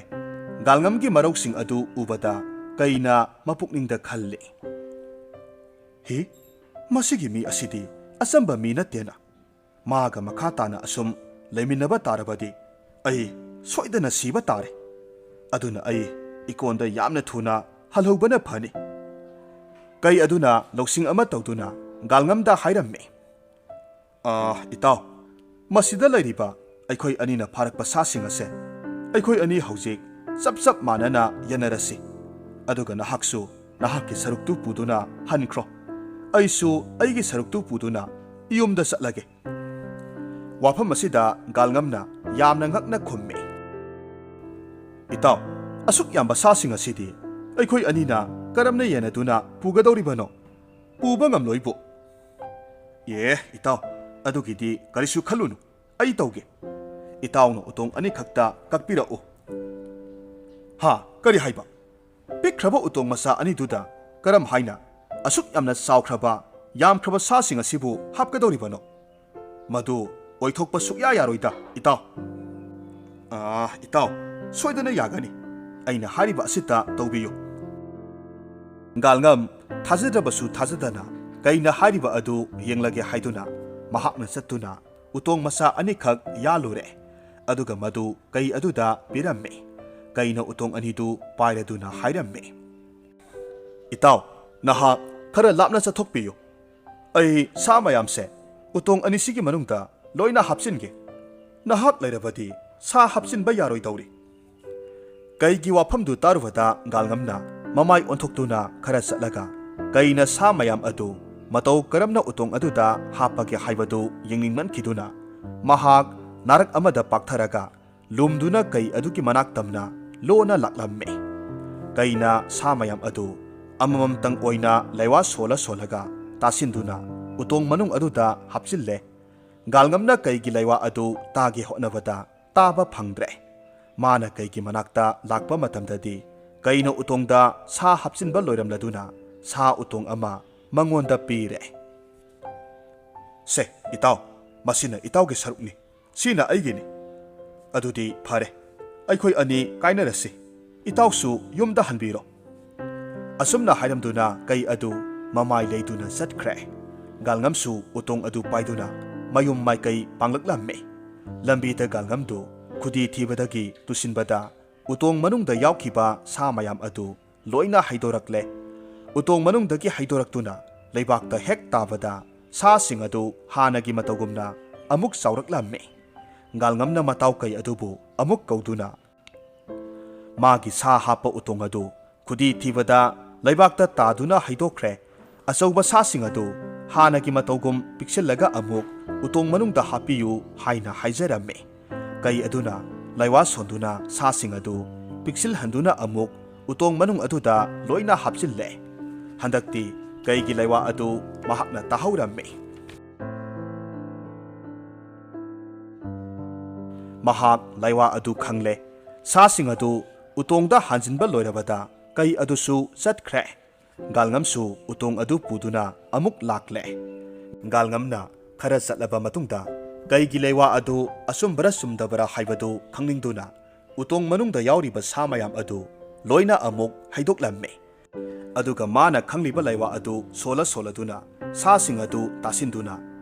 ꯒꯥꯜꯉꯝꯒꯤ ꯃꯔꯧꯁꯤꯡ ꯑꯗꯨ ꯎꯕꯗ ꯀꯩꯅ ꯃꯄꯨꯛꯅꯤꯡꯗ ꯈꯜꯂꯤ, ꯃꯁꯤꯒꯤ ꯃꯤ ꯑꯁꯤꯗꯤ ꯑꯆꯝꯕ ꯃꯤ ꯅꯠꯇꯦꯅ꯫ ꯃꯥꯒ ꯃꯈꯥ ꯇꯥꯅ ꯑꯁꯨꯝ ꯂꯩꯃꯤꯟꯅꯕ ꯇꯥꯔꯕꯗꯤ ꯑꯩ ꯁꯣꯏꯗꯅ ꯁꯤꯕ ꯇꯥꯔꯦ꯫ ꯑꯗꯨꯅ ꯑꯩ ꯏꯀꯣꯟꯗ ꯌꯥꯝꯅ ꯊꯨꯅ ꯍꯜꯍꯧꯕꯅ ꯐꯅꯤ꯫ ꯀꯩ ꯑꯗꯨꯅ ꯂꯧꯁꯤꯡ ꯑꯃ ꯇꯧꯗꯨꯅ ꯒꯥꯜꯉꯝꯗ ꯍꯥꯏꯔꯝꯃꯤ, ꯏꯇꯥꯎ, ꯃꯁꯤꯗ ꯂꯩꯔꯤꯕ ꯑꯩꯈꯣꯏ ꯑꯅꯤꯅ ꯐꯥꯔꯛꯄ ꯁꯥꯁꯤꯡ ꯑꯁꯦ ꯑꯩꯈꯣꯏ ꯑꯅꯤ ꯍꯧꯖꯤꯛ ꯆꯞ ꯃꯥꯟꯅꯅ ꯌꯦꯟꯅꯔꯁꯤ꯫ ꯑꯗꯨꯒ ꯅꯍꯥꯛꯁꯨ ꯅꯍꯥꯛꯀꯤ ꯁꯔꯨꯛꯇꯨ ꯄꯨꯗꯨꯅ ꯍꯟꯈ꯭ꯔꯣ꯫ ꯑꯩꯁꯨ ꯑꯩꯒꯤ ꯁꯔꯨꯛꯇꯨ ꯄꯨꯗꯨꯅ ꯌꯨꯝꯗ ꯆꯠꯂꯒꯦ꯫ ꯋꯥꯐꯝ ꯑꯁꯤꯗ ꯒꯥꯜꯉꯝꯅ ꯌꯥꯝꯅ ꯉꯛꯅ ꯈꯨꯝꯃꯤ, ꯏꯇꯥꯎ, ꯑꯁꯨꯛ ꯌꯥꯝꯕ ꯁꯥꯁꯤꯡ ꯑꯁꯤꯗꯤ ꯑꯩꯈꯣꯏ ꯑꯅꯤꯅ ꯀꯔꯝꯅ ꯌꯦꯟꯅꯗꯨꯅ ꯄꯨꯒꯗꯧꯔꯤꯕꯅꯣ? ꯄꯨꯕ ꯉꯝꯂꯣꯏꯕꯨ꯫ ꯏꯇꯥꯎ, ꯑꯗꯨꯒꯤꯗꯤ ꯀꯔꯤꯁꯨ ꯈꯜꯂꯨꯅꯨ, ꯑꯩ ꯇꯧꯒꯦ꯫ ꯏꯇꯥꯎꯅ ꯎꯇꯣꯡ ꯑꯅꯤꯈꯛꯇ ꯀꯛꯄꯤꯔꯛꯎ꯫ ꯀꯔꯤ ꯍꯥꯏꯕ? ꯄꯤꯛꯈ꯭ꯔꯕ ꯎꯇꯣꯡ ꯃꯆꯥ ꯑꯅꯤꯗꯨꯗ ꯀꯔꯝ ꯍꯥꯏꯅ ꯑꯁꯨꯛ ꯌꯥꯝꯅ ꯆꯥꯎꯈ꯭ꯔꯕ ꯌꯥꯝꯈ꯭ꯔꯕ ꯁꯥꯁꯤꯡ ꯑꯁꯤꯕꯨ ꯍꯥꯞꯀꯗꯧꯔꯤꯕꯅꯣ? ꯃꯗꯨ ꯑꯣꯏꯊꯣꯛꯄ ꯁꯨꯛꯌꯥ ꯌꯥꯔꯣꯏꯗ ꯏꯇꯥꯎ꯫ ꯏꯇꯥꯎ, ꯁꯣꯏꯗꯅ ꯌꯥꯒꯅꯤ꯫ ꯑꯩꯅ ꯍꯥꯏꯔꯤꯕ ꯑꯁꯤꯇ ꯇꯧꯕꯤꯌꯨ꯫ ꯒꯥꯜꯉꯝ ꯊꯥꯖꯗ꯭ꯔꯕꯁꯨ ꯊꯥꯖꯗꯅ ꯀꯩꯅ ꯍꯥꯏꯔꯤꯕ ꯑꯗꯨ ꯌꯦꯡꯂꯒꯦ ꯍꯥꯏꯗꯨꯅ ꯃꯍꯥꯛꯅ ꯆꯠꯇꯨꯅ ꯎꯇꯣꯡ ꯃꯆꯥ ꯑꯅꯤꯈꯛ ꯌꯥꯜꯂꯨꯔꯦ꯫ ꯑꯗꯨꯒ ꯃꯗꯨ ꯀꯩ ꯑꯗꯨꯗ ꯄꯤꯔꯝꯃꯤ꯫ ꯀꯩꯅ ꯎꯇꯣꯡ ꯑꯅꯤꯗꯨ ꯄꯥꯏꯔꯗꯨꯅ ꯍꯥꯏꯔꯝꯃꯤ, ꯏꯇꯥꯎ, ꯅꯍꯥꯛ ꯈꯔ ꯂꯥꯞꯅ ꯆꯠꯊꯣꯛꯄꯤꯌꯨ꯫ ꯑꯩ ꯁꯥ ꯃꯌꯥꯝꯁꯦ ꯎꯇꯣꯡ ꯑꯅꯤꯁꯤꯒꯤ ꯃꯅꯨꯡꯗ ꯂꯣꯏꯅ ꯍꯥꯞꯆꯤꯟꯒꯦ꯫ ꯅꯍꯥꯛ ꯂꯩꯔꯕꯗꯤ ꯁꯥ ꯍꯥꯞꯆꯤꯟꯕ ꯌꯥꯔꯣꯏꯗꯧꯔꯤ꯫ ꯀꯩꯒꯤ ꯋꯥꯐꯝꯗꯨ ꯇꯥꯔꯨꯕꯗ ꯒꯥꯜꯉꯝꯅ ꯃꯃꯥꯏ ꯑꯣꯟꯊꯣꯛꯇꯨꯅ ꯈꯔ ꯆꯠꯂꯒ ꯀꯩꯅ ꯁꯥ ꯃꯌꯥꯝ ꯑꯗꯨ ꯃꯇꯧ ꯀꯔꯝꯅ ꯎꯇꯣꯡ ꯑꯗꯨꯗ ꯍꯥꯞꯄꯒꯦ ꯍꯥꯏꯕꯗꯨ ꯌꯦꯡꯅꯤꯡꯃꯟꯈꯤꯗꯨꯅ ꯃꯍꯥꯛ ꯅꯥꯔꯛ ꯑꯃꯗ ꯄꯥꯛꯊꯔꯒ ꯂꯨꯝꯗꯨꯅ ꯀꯩ ꯑꯗꯨꯒꯤ ꯃꯅꯥꯛ ꯇꯝꯅ ꯂꯣꯟꯅ ꯂꯥꯛꯂꯝꯃꯤ꯫ ꯀꯩꯅ ꯁꯥ ꯃꯌꯥꯝ ꯑꯗꯨ ꯑꯃꯃꯝꯇꯪ ꯑꯣꯏꯅ ꯂꯩꯋꯥ ꯁꯣꯜꯂꯒ ꯇꯥꯁꯤꯟꯗꯨꯅ ꯎꯇꯣꯡ ꯃꯅꯨꯡ ꯑꯗꯨꯗ ꯍꯥꯞꯆꯤꯜꯂꯦ꯫ ꯒꯥꯜꯉꯝꯅ ꯀꯩꯒꯤ ꯂꯩꯋꯥ ꯑꯗꯨ ꯇꯥꯒꯦ ꯍꯣꯠꯅꯕꯗ ꯇꯥꯕ ꯐꯪꯗ꯭ꯔꯦ꯫ ꯃꯥꯅ ꯀꯩꯒꯤ ꯃꯅꯥꯛꯇ ꯂꯥꯛꯄ ꯃꯇꯝꯗꯗꯤ ꯀꯩꯅ ꯎꯇꯣꯡꯗ ꯁꯥ ꯍꯥꯞꯆꯤꯟꯕ ꯂꯣꯏꯔꯝꯂꯗꯨꯅ ꯁꯥ ꯎꯇꯣꯡ ꯑꯃ ꯃꯉꯣꯟꯗ ꯄꯤꯔꯦ꯫ ꯁꯦ ꯏꯇꯥꯎ, ꯃꯁꯤꯅ ꯏꯇꯥꯎꯒꯤ ꯁꯔꯨꯛꯅꯤ, ꯁꯤꯅ ꯑꯩꯒꯤꯅꯤ꯫ ꯑꯗꯨꯗꯤ ꯐꯔꯦ, ꯑꯩꯈꯣꯏ ꯑꯅꯤ ꯀꯥꯏꯅꯔꯁꯤ꯫ ꯏꯇꯥꯎꯁꯨ ꯌꯨꯝꯗ ꯍꯟꯕꯤꯔꯣ꯫ ꯑꯁꯨꯝꯅ ꯍꯥꯏꯔꯝꯗꯨꯅ ꯀꯩ ꯑꯗꯨ ꯃꯃꯥꯏ ꯂꯩꯗꯨꯅ ꯆꯠꯈ꯭ꯔꯦ꯫ ꯒꯥꯜꯉꯝꯁꯨ ꯎꯇꯣꯡ ꯑꯗꯨ パꯏꯗꯨꯅ ꯃꯌꯨꯝ ꯃꯥꯏꯀꯩ ꯄꯥꯡꯂꯛꯂꯝꯃꯤ꯫ ꯂꯝꯕꯤꯗ ꯒꯥꯜꯉꯝꯗꯨ ꯈꯨꯗꯤ ꯊꯤꯕꯗꯒꯤ ꯇꯨꯁꯤꯟꯕꯗ ꯎꯇꯣꯡ ꯃꯅꯨꯡꯗ ꯌꯥꯎꯈꯤꯕ ꯁꯥ ꯃꯌꯥꯝ ꯑꯗꯨ ꯂꯣꯏꯅ ꯍꯩꯗꯣꯔꯛꯂꯦ꯫ ꯎꯇꯣꯡ ꯃꯅꯨꯡꯗꯒꯤ ꯍꯩꯗꯣꯔꯛꯇꯨꯅ ꯂꯩꯕꯥꯛꯇ ꯍꯦꯛ ꯇꯥꯕꯗ ꯁꯥꯁꯤꯡ ꯑꯗꯨ ꯍꯥꯟꯅꯒꯤ ꯃꯇꯧꯒꯨꯝꯅ ꯑꯃꯨꯛ ꯆꯥꯎꯔꯛꯂꯝꯃꯤ꯫ ꯒꯥꯜꯉꯝꯅ ꯃꯇꯥꯎ ꯀꯩ ꯑꯗꯨꯕꯨ ꯑꯃꯨꯛ ꯀꯧꯗꯨꯅ ꯃꯥꯒꯤ ꯁꯥ ꯍꯥꯞꯄ ꯎꯇꯣꯡ ꯑꯗꯨ ꯈꯨꯗꯤ ꯊꯤꯕꯗ ꯂꯩꯕꯥꯛꯇ ꯇꯥꯗꯨꯅ ꯍꯩꯗꯣꯛꯈ꯭ꯔꯦ꯫ ꯑꯆꯧꯕ ꯁꯥꯁꯤꯡ ꯑꯗꯨ ꯍꯥꯟꯅꯒꯤ ꯃꯇꯧꯒꯨꯝ ꯄꯤꯛꯁꯤꯜꯂꯒ ꯑꯃꯨꯛ ꯎꯇꯣꯡ ꯃꯅꯨꯡꯗ ꯍꯥꯞꯄꯤꯌꯨ ꯍꯥꯏꯅ ꯍꯥꯏꯖꯔꯝꯃꯤ꯫ ꯀꯩ ꯑꯗꯨꯅ ꯂꯩꯋꯥ ꯁꯣꯟꯗꯨꯅ ꯁꯥꯁꯤꯡ ꯑꯗꯨ ꯄꯤꯛꯁꯤꯜꯍꯟꯗꯨꯅ ꯑꯃꯨꯛ ꯎꯇꯣꯡ ꯃꯅꯨꯡ ꯑꯗꯨꯗ ꯂꯣꯏꯅ ꯍꯥꯞꯆꯤꯜꯂꯦ꯫ ꯍꯟꯗꯛꯇꯤ ꯀꯩꯒꯤ ꯂꯩꯋꯥ ꯑꯗꯨ ꯃꯍꯥꯛꯅ ꯇꯥꯍꯧꯔꯝꯃꯤ꯫ ꯃꯍꯥꯛ ꯂꯩꯋꯥ ꯑꯗꯨ ꯈꯪꯂꯦ꯫ ꯁꯥꯁꯤꯡ ꯑꯗꯨ ꯎꯇꯣꯡꯗ ꯍꯥꯟꯖꯤꯟꯕ ꯂꯣꯏꯔꯕꯗ ꯀꯩ ꯑꯗꯨꯁꯨ ꯆꯠꯈ꯭ꯔꯦ꯫ ꯒꯥꯜꯉꯝꯁꯨ ꯎꯇꯣꯡ ꯑꯗꯨ ꯄꯨꯗꯨꯅ ꯑꯃꯨꯛ ꯂꯥꯛꯂꯦ꯫ ꯒꯥꯜꯉꯝꯅ ꯈꯔ ꯆꯠꯂꯕ ꯃꯇꯨꯡꯗ ꯀꯩꯒꯤ ꯂꯩꯋꯥ ꯑꯗꯨ ꯑꯆꯨꯝꯕꯔ ꯆꯨꯝꯗꯕꯔ ꯍꯥꯏꯕꯗꯨ ꯈꯪꯅꯤꯡꯗꯨꯅ ꯎꯇꯣꯡ ꯃꯅꯨꯡꯗ ꯌꯥꯎꯔꯤꯕ ꯁꯥ ꯃꯌꯥꯝ ꯑꯗꯨ ꯂꯣꯏꯅ ꯑꯃꯨꯛ ꯍꯩꯗꯣꯛꯂꯝꯃꯤ꯫ ꯑꯗꯨꯒ ꯃꯥꯅ ꯈꯪꯂꯤꯕ ꯂꯩꯋꯥ ꯑꯗꯨ ꯁꯣꯜꯂꯗꯨꯅ ꯁꯥꯁꯤꯡ ꯑꯗꯨ ꯇꯥꯁꯤꯟꯗꯨꯅ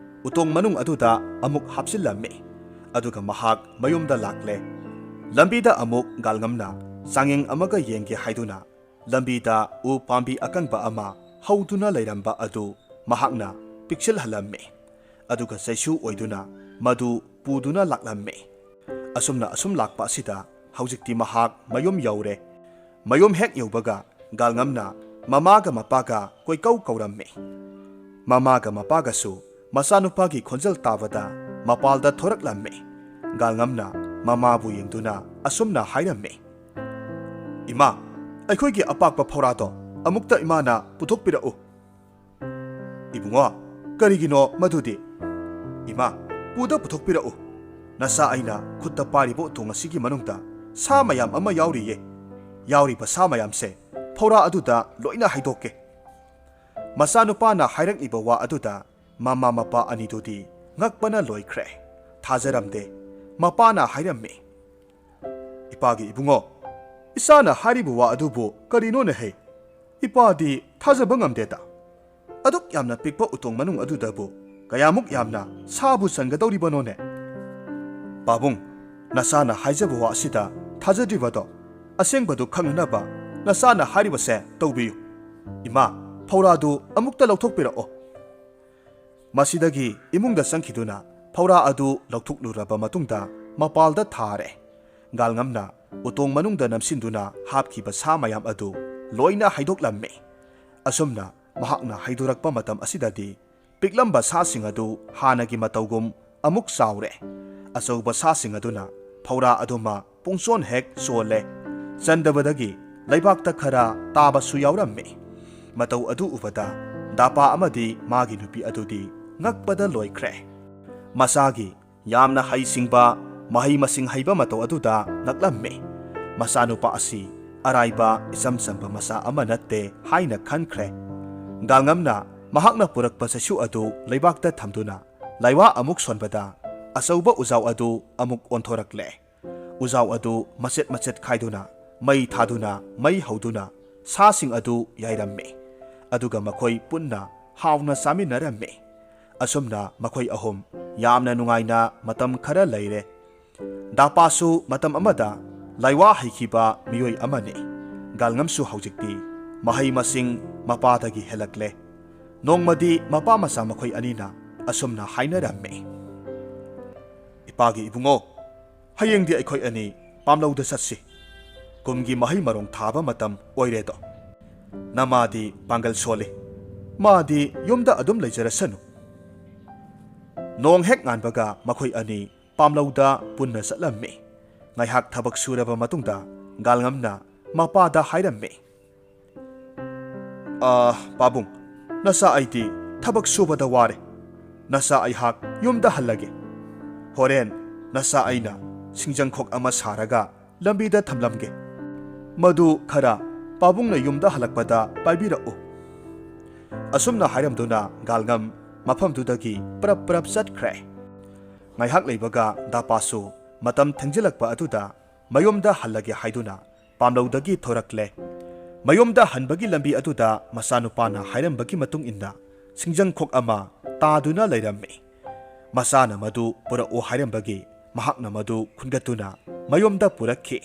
ꯎꯇꯣꯡ ꯃꯅꯨꯡ ꯑꯗꯨꯗ ꯑꯃꯨꯛ ꯍꯥꯞꯆꯤꯜꯂꯝꯃꯤ꯫ ꯑꯗꯨꯒ ꯃꯍꯥꯛ ꯃꯌꯨꯝꯗ ꯂꯥꯛꯂꯦ꯫ ꯂꯝꯕꯤꯗ ꯑꯃꯨꯛ ꯒꯥꯜꯉꯝꯅ ꯆꯥꯡꯌꯦꯡ ꯑꯃꯒ ꯌꯦꯡꯒꯦ ꯍꯥꯏꯗꯨꯅ ꯂꯝꯕꯤꯗ ꯎ ꯄꯥꯝꯕꯤ ꯑꯀꯪꯕ ꯑꯃ ꯍꯧꯗꯨꯅ ꯂꯩꯔꯝꯕ ꯑꯗꯨ ꯃꯍꯥꯛꯅ ꯄꯤꯛꯁꯤꯜꯍꯜꯂꯝꯃꯤ꯫ ꯑꯗꯨꯒ ꯆꯩꯁꯨ ꯑꯣꯏꯗꯨꯅ ꯃꯗꯨ ꯄꯨꯗꯨꯅ ꯂꯥꯛꯂꯝꯃꯤ꯫ asum lakpa asida haujikti mahak mayum yaure mayum hek yaubaga galngamna mamaga mapaga koikau kauramme mamaga mapaga su masanupagi khonjal tabada mapalda thoraklamme galngamna mamabu yengduna asumna hairamme ima ꯑꯩꯈꯣꯏꯒꯤ ꯑꯄꯥꯛꯄ ꯐꯧꯔꯥꯗꯣ ꯑꯃꯨꯛꯇ ꯏꯃꯥꯅ ꯄꯨꯊꯣꯛꯄꯤꯔꯛꯎ ꯏꯕꯨꯡꯉꯣ ꯀꯔꯤꯒꯤꯅꯣ ꯃꯗꯨꯗꯤ ꯏꯃꯥ ꯄꯨꯗ ꯄꯨꯊꯣꯛꯄꯤꯔꯛꯎ ꯅꯁꯥ ꯑꯩꯅ ꯈꯨꯠꯇ ꯄꯥꯏꯔꯤꯕ ꯎꯇꯣꯡ ꯑꯁꯤꯒꯤ ꯃꯅꯨꯡꯗ ꯁꯥ ꯃꯌꯥꯝ ꯑꯃ ꯌꯥꯎꯔꯤꯌꯦ ꯌꯥꯎꯔꯤꯕ ꯁꯥ ꯃꯌꯥꯝꯁꯦ ꯐꯧꯔꯥ ꯑꯗꯨꯗ ꯂꯣꯏꯅ ꯍꯥꯏꯗꯣꯛꯀꯦ ꯃꯆꯥꯅꯨꯄꯥꯅ ꯍꯥꯏꯔꯛꯂꯤꯕ ꯋꯥ ꯑꯗꯨꯗ ꯃꯃꯥ ꯃꯄꯥ ꯑꯅꯤꯗꯨꯗꯤ ꯉꯛꯄꯅ ꯂꯣꯏꯈ꯭ꯔꯦ ꯊꯥꯖꯔꯝꯗꯦ ꯃꯄꯥꯅ ꯍꯥꯏꯔꯝꯃꯤ ꯏꯄꯥꯒꯤ ꯏꯕꯨꯡꯉꯣ ꯏꯁꯥꯅ ꯍꯥꯏꯔꯤꯕ ꯋꯥ ꯑꯗꯨꯕꯨ ꯀꯔꯤꯅꯣꯅꯦꯍꯦ ꯏꯄꯥꯗꯤ ꯊꯥꯖꯕ ꯉꯝꯗꯦꯗ ꯑꯗꯨꯛ ꯌꯥꯝꯅ ꯄꯤꯛꯄ ꯎꯇꯣꯡ ꯃꯅꯨꯡ ꯑꯗꯨꯗꯕꯨ ꯀꯌꯥꯃꯨꯛ ꯌꯥꯝꯅ ꯁꯥꯕꯨ ꯆꯟꯒꯗꯧꯔꯤꯕꯅꯣꯅꯦ ꯄꯥꯕꯨꯡ ꯅꯁꯥꯅ ꯍꯥꯏꯖꯕ ꯋꯥ ꯑꯁꯤꯗ ꯊꯥꯖꯗ꯭ꯔꯤꯕꯗꯣ ꯑꯁꯦꯡꯕꯗꯨ ꯈꯪꯅꯅꯕ ꯅꯁꯥꯅ ꯍꯥꯏꯔꯤꯕꯁꯦ ꯇꯧꯕꯤꯌꯨ ꯏꯃꯥ ꯐꯧꯔꯥꯗꯨ ꯑꯃꯨꯛꯇ ꯂꯧꯊꯣꯛꯄꯤꯔꯛꯑꯣ ꯃꯁꯤꯗꯒꯤ ꯏꯃꯨꯡꯗ ꯆꯪꯈꯤꯗꯨꯅ ꯐꯧꯔꯥ ꯑꯗꯨ ꯂꯧꯊꯣꯛꯂꯨꯔꯕ ꯃꯇꯨꯡꯗ ꯃꯄꯥꯜꯗ ꯊꯥꯔꯦ ꯒꯥꯜꯉꯝꯅ ꯎꯇꯣꯡ ꯃꯅꯨꯡꯗ ꯅꯝꯁꯤꯟꯗꯨꯅ ꯍꯥꯞꯈꯤꯕ ꯁꯥ ꯃꯌꯥꯝ ꯑꯗꯨ ꯂꯣꯏꯅ ꯍꯩꯗꯣꯛꯂꯝꯃꯤ ꯑꯁꯨꯝꯅ ꯃꯍꯥꯛꯅ ꯍꯩꯗꯣꯔꯛꯄ ꯃꯇꯝ ꯑꯁꯤꯗꯗꯤ ꯄꯤꯛꯂꯝꯕ ꯁꯥꯁꯤꯡ ꯑꯗꯨ ꯍꯥꯟꯅꯒꯤ ꯃꯇꯧꯒꯨꯝ ꯑꯃꯨꯛ ꯆꯥꯎꯔꯦ ꯑꯆꯧꯕ ꯁꯥꯁꯤꯡ ꯑꯗꯨꯅ ꯐꯧꯔꯥ ꯑꯗꯨꯃ ꯄꯨꯡꯆꯣꯟ ꯍꯦꯛ ꯆꯣꯜꯂꯦ ꯆꯟꯗꯕꯗꯒꯤ ꯂꯩꯕꯥꯛꯇ ꯈꯔ ꯇꯥꯕꯁꯨ ꯌꯥꯎꯔꯝꯃꯤ ꯃꯇꯧ ꯑꯗꯨ ꯎꯕꯗ ꯗꯥꯄꯥ ꯑꯃꯗꯤ ꯃꯥꯒꯤ ꯅꯨꯄꯤ ꯑꯗꯨꯗꯤ ꯉꯛꯄꯗ ꯂꯣꯏꯈ꯭ꯔꯦ ꯃꯁꯥꯒꯤ ꯌꯥꯝꯅ ꯍꯩꯁꯤꯡꯕ ꯃꯍꯩ ꯃꯁꯤꯡ ꯍꯩꯕ ꯃꯇꯧ ꯑꯗꯨꯗ ꯉꯛꯂꯝꯃꯤ ꯃꯆꯥꯅꯨꯄꯥ ꯑꯁꯤ ꯑꯔꯥꯏꯕ ꯏꯆꯝ ꯆꯝꯕ ꯃꯆꯥ ꯑꯃ ꯅꯠꯇꯦ ꯍꯥꯏꯅ ꯈꯟꯈ꯭ꯔꯦ ꯒꯥꯜꯉꯝꯅ ꯃꯍꯥꯛꯅ ꯄꯨꯔꯛꯄ ꯆꯩꯁꯨ ꯑꯗꯨ ꯂꯩꯕꯥꯛꯇ ꯊꯝꯗꯨꯅ ꯂꯩꯋꯥ ꯑꯃꯨꯛ ꯁꯣꯟꯕꯗ ꯑꯆꯧꯕ ꯎꯖꯥꯎ ꯑꯗꯨ ꯑꯃꯨꯛ ꯑꯣꯟꯊꯣꯔꯛꯂꯦ ꯎꯖꯥꯎ ꯑꯗꯨ ꯃꯆꯦꯠ ꯃꯆꯦꯠ ꯈꯥꯏꯗꯨꯅ ꯃꯩ ꯊꯥꯗꯨꯅ ꯃꯩ ꯍꯧꯗꯨꯅ ꯁꯥꯁꯤꯡ ꯑꯗꯨ ꯌꯥꯏꯔꯝꯃꯤ ꯑꯗꯨꯒ ꯃꯈꯣꯏ ꯄꯨꯟꯅ ꯍꯥꯎꯅ ꯆꯥꯃꯤꯟꯅꯔꯝꯃꯤ ꯑꯁꯨꯝꯅ ꯃꯈꯣꯏ ꯑꯍꯨꯝ ꯌꯥꯝꯅ ꯅꯨꯡꯉꯥꯏꯅ ꯃꯇꯝ ꯈꯔ ꯂꯩꯔꯦ ꯗꯥꯄꯥꯁꯨ ꯃꯇꯝ ꯑꯃꯗ ꯂꯩꯋꯥ ꯍꯩꯈꯤꯕ ꯃꯤꯑꯣꯏ ꯑꯃꯅꯤ ꯒꯥꯜꯉꯝꯁꯨ ꯍꯧꯖꯤꯛꯇꯤ ꯃꯍꯩ ꯃꯁꯤꯡ ꯃꯄꯥꯗꯒꯤ ꯍꯦꯜꯂꯛꯂꯦ ꯅꯣꯡꯃꯗꯤ ꯃꯄꯥ ꯃꯆꯥ ꯃꯈꯣꯏ ꯑꯅꯤꯅ ꯑꯁꯨꯝꯅ ꯍꯥꯏꯅꯔꯝꯃꯤ ꯏꯄꯥꯒꯤ ꯏꯕꯨꯡꯉꯣ ꯍꯌꯦꯡꯗꯤ ꯑꯩꯈꯣꯏ ꯑꯅꯤ ꯄꯥꯝꯂꯧꯗ ꯆꯠꯁꯤ ꯀꯨꯝꯒꯤ ꯃꯍꯩ ꯃꯔꯣꯡ ꯊꯥꯕ ꯃꯇꯝ ꯑꯣꯏꯔꯦꯗꯣ ꯅꯃꯥꯗꯤ ꯄꯥꯡꯒꯜ ꯁꯣꯜꯂꯤ ꯃꯥꯗꯤ ꯌꯨꯝꯗ ꯑꯗꯨꯝ ꯂꯩꯖꯔꯁꯅꯨ ꯅꯣꯡ ꯍꯦꯛ ꯉꯥꯟꯕꯒ ꯃꯈꯣꯏ ꯑꯅꯤ ꯄꯥꯝꯂꯧꯗ ꯄꯨꯟꯅ ꯆꯠꯂꯝꯃꯤ ꯉꯥꯏꯍꯥꯛ ꯊꯕꯛ ꯁꯨꯔꯕ ꯃꯇꯨꯡꯗ ꯒꯥꯜꯉꯝꯅ ꯃꯄꯥꯗ ꯍꯥꯏꯔꯝꯃꯤ ꯄꯥꯕꯨꯡ ꯅꯆꯥ ꯑꯩꯗꯤ ꯊꯕꯛ ꯁꯨꯕꯗ ꯋꯥꯔꯦ ꯅꯆꯥ ꯑꯩꯍꯥꯛ ꯌꯨꯝꯗ ꯍꯜꯂꯒꯦ ꯍꯣꯔꯦꯟ ꯅꯆꯥ ꯑꯩꯅ ꯁꯤꯡꯖꯪꯈꯣꯛ ꯑꯃ ꯁꯥꯔꯒ ꯂꯝꯕꯤꯗ ꯊꯝꯂꯝꯒꯦ ꯃꯗꯨ ꯈꯔ ꯄꯥꯕꯨꯡꯅ ꯌꯨꯝꯗ ꯍꯜꯂꯛꯄꯗ ꯄꯥꯏꯕꯤꯔꯛꯎ ꯑꯁꯨꯝꯅ ꯍꯥꯏꯔꯝꯗꯨꯅ ꯒꯥꯜꯉꯝ ꯃꯐꯝꯗꯨꯗꯒꯤ ꯄ꯭ꯔꯞ ꯆꯠꯈ꯭ꯔꯦ ꯉꯥꯏꯍꯥꯛ ꯂꯩꯕꯒ ꯗꯥꯄꯥꯁꯨ ꯃꯇꯝ ꯊꯦꯡꯖꯤꯜꯂꯛꯄ ꯑꯗꯨꯗ ꯃꯌꯨꯝꯗ ꯍꯜꯂꯒꯦ ꯍꯥꯏꯗꯨꯅ ꯄꯥꯝꯂꯧꯗꯒꯤ ꯊꯣꯔꯛꯂꯦ ꯃꯌꯨꯝꯗ ꯍꯟꯕꯒꯤ ꯂꯝꯕꯤ ꯑꯗꯨꯗ ꯃꯆꯥꯅꯨꯄꯥꯅ ꯍꯥꯏꯔꯝꯕꯒꯤ ꯃꯇꯨꯡ ꯏꯟꯅ ꯁꯤꯡꯖꯪꯈꯣꯛ ꯑꯃ ꯇꯥꯗꯨꯅ ꯂꯩꯔꯝꯃꯤ ꯃꯆꯥꯅ ꯃꯗꯨ ꯄꯨꯔꯛꯎ ꯍꯥꯏꯔꯝꯕꯒꯤ ꯃꯍꯥꯛꯅ ꯃꯗꯨ ꯈꯨꯟꯒꯠꯇꯨꯅ ꯃꯌꯨꯝꯗ ꯄꯨꯔꯛꯈꯤ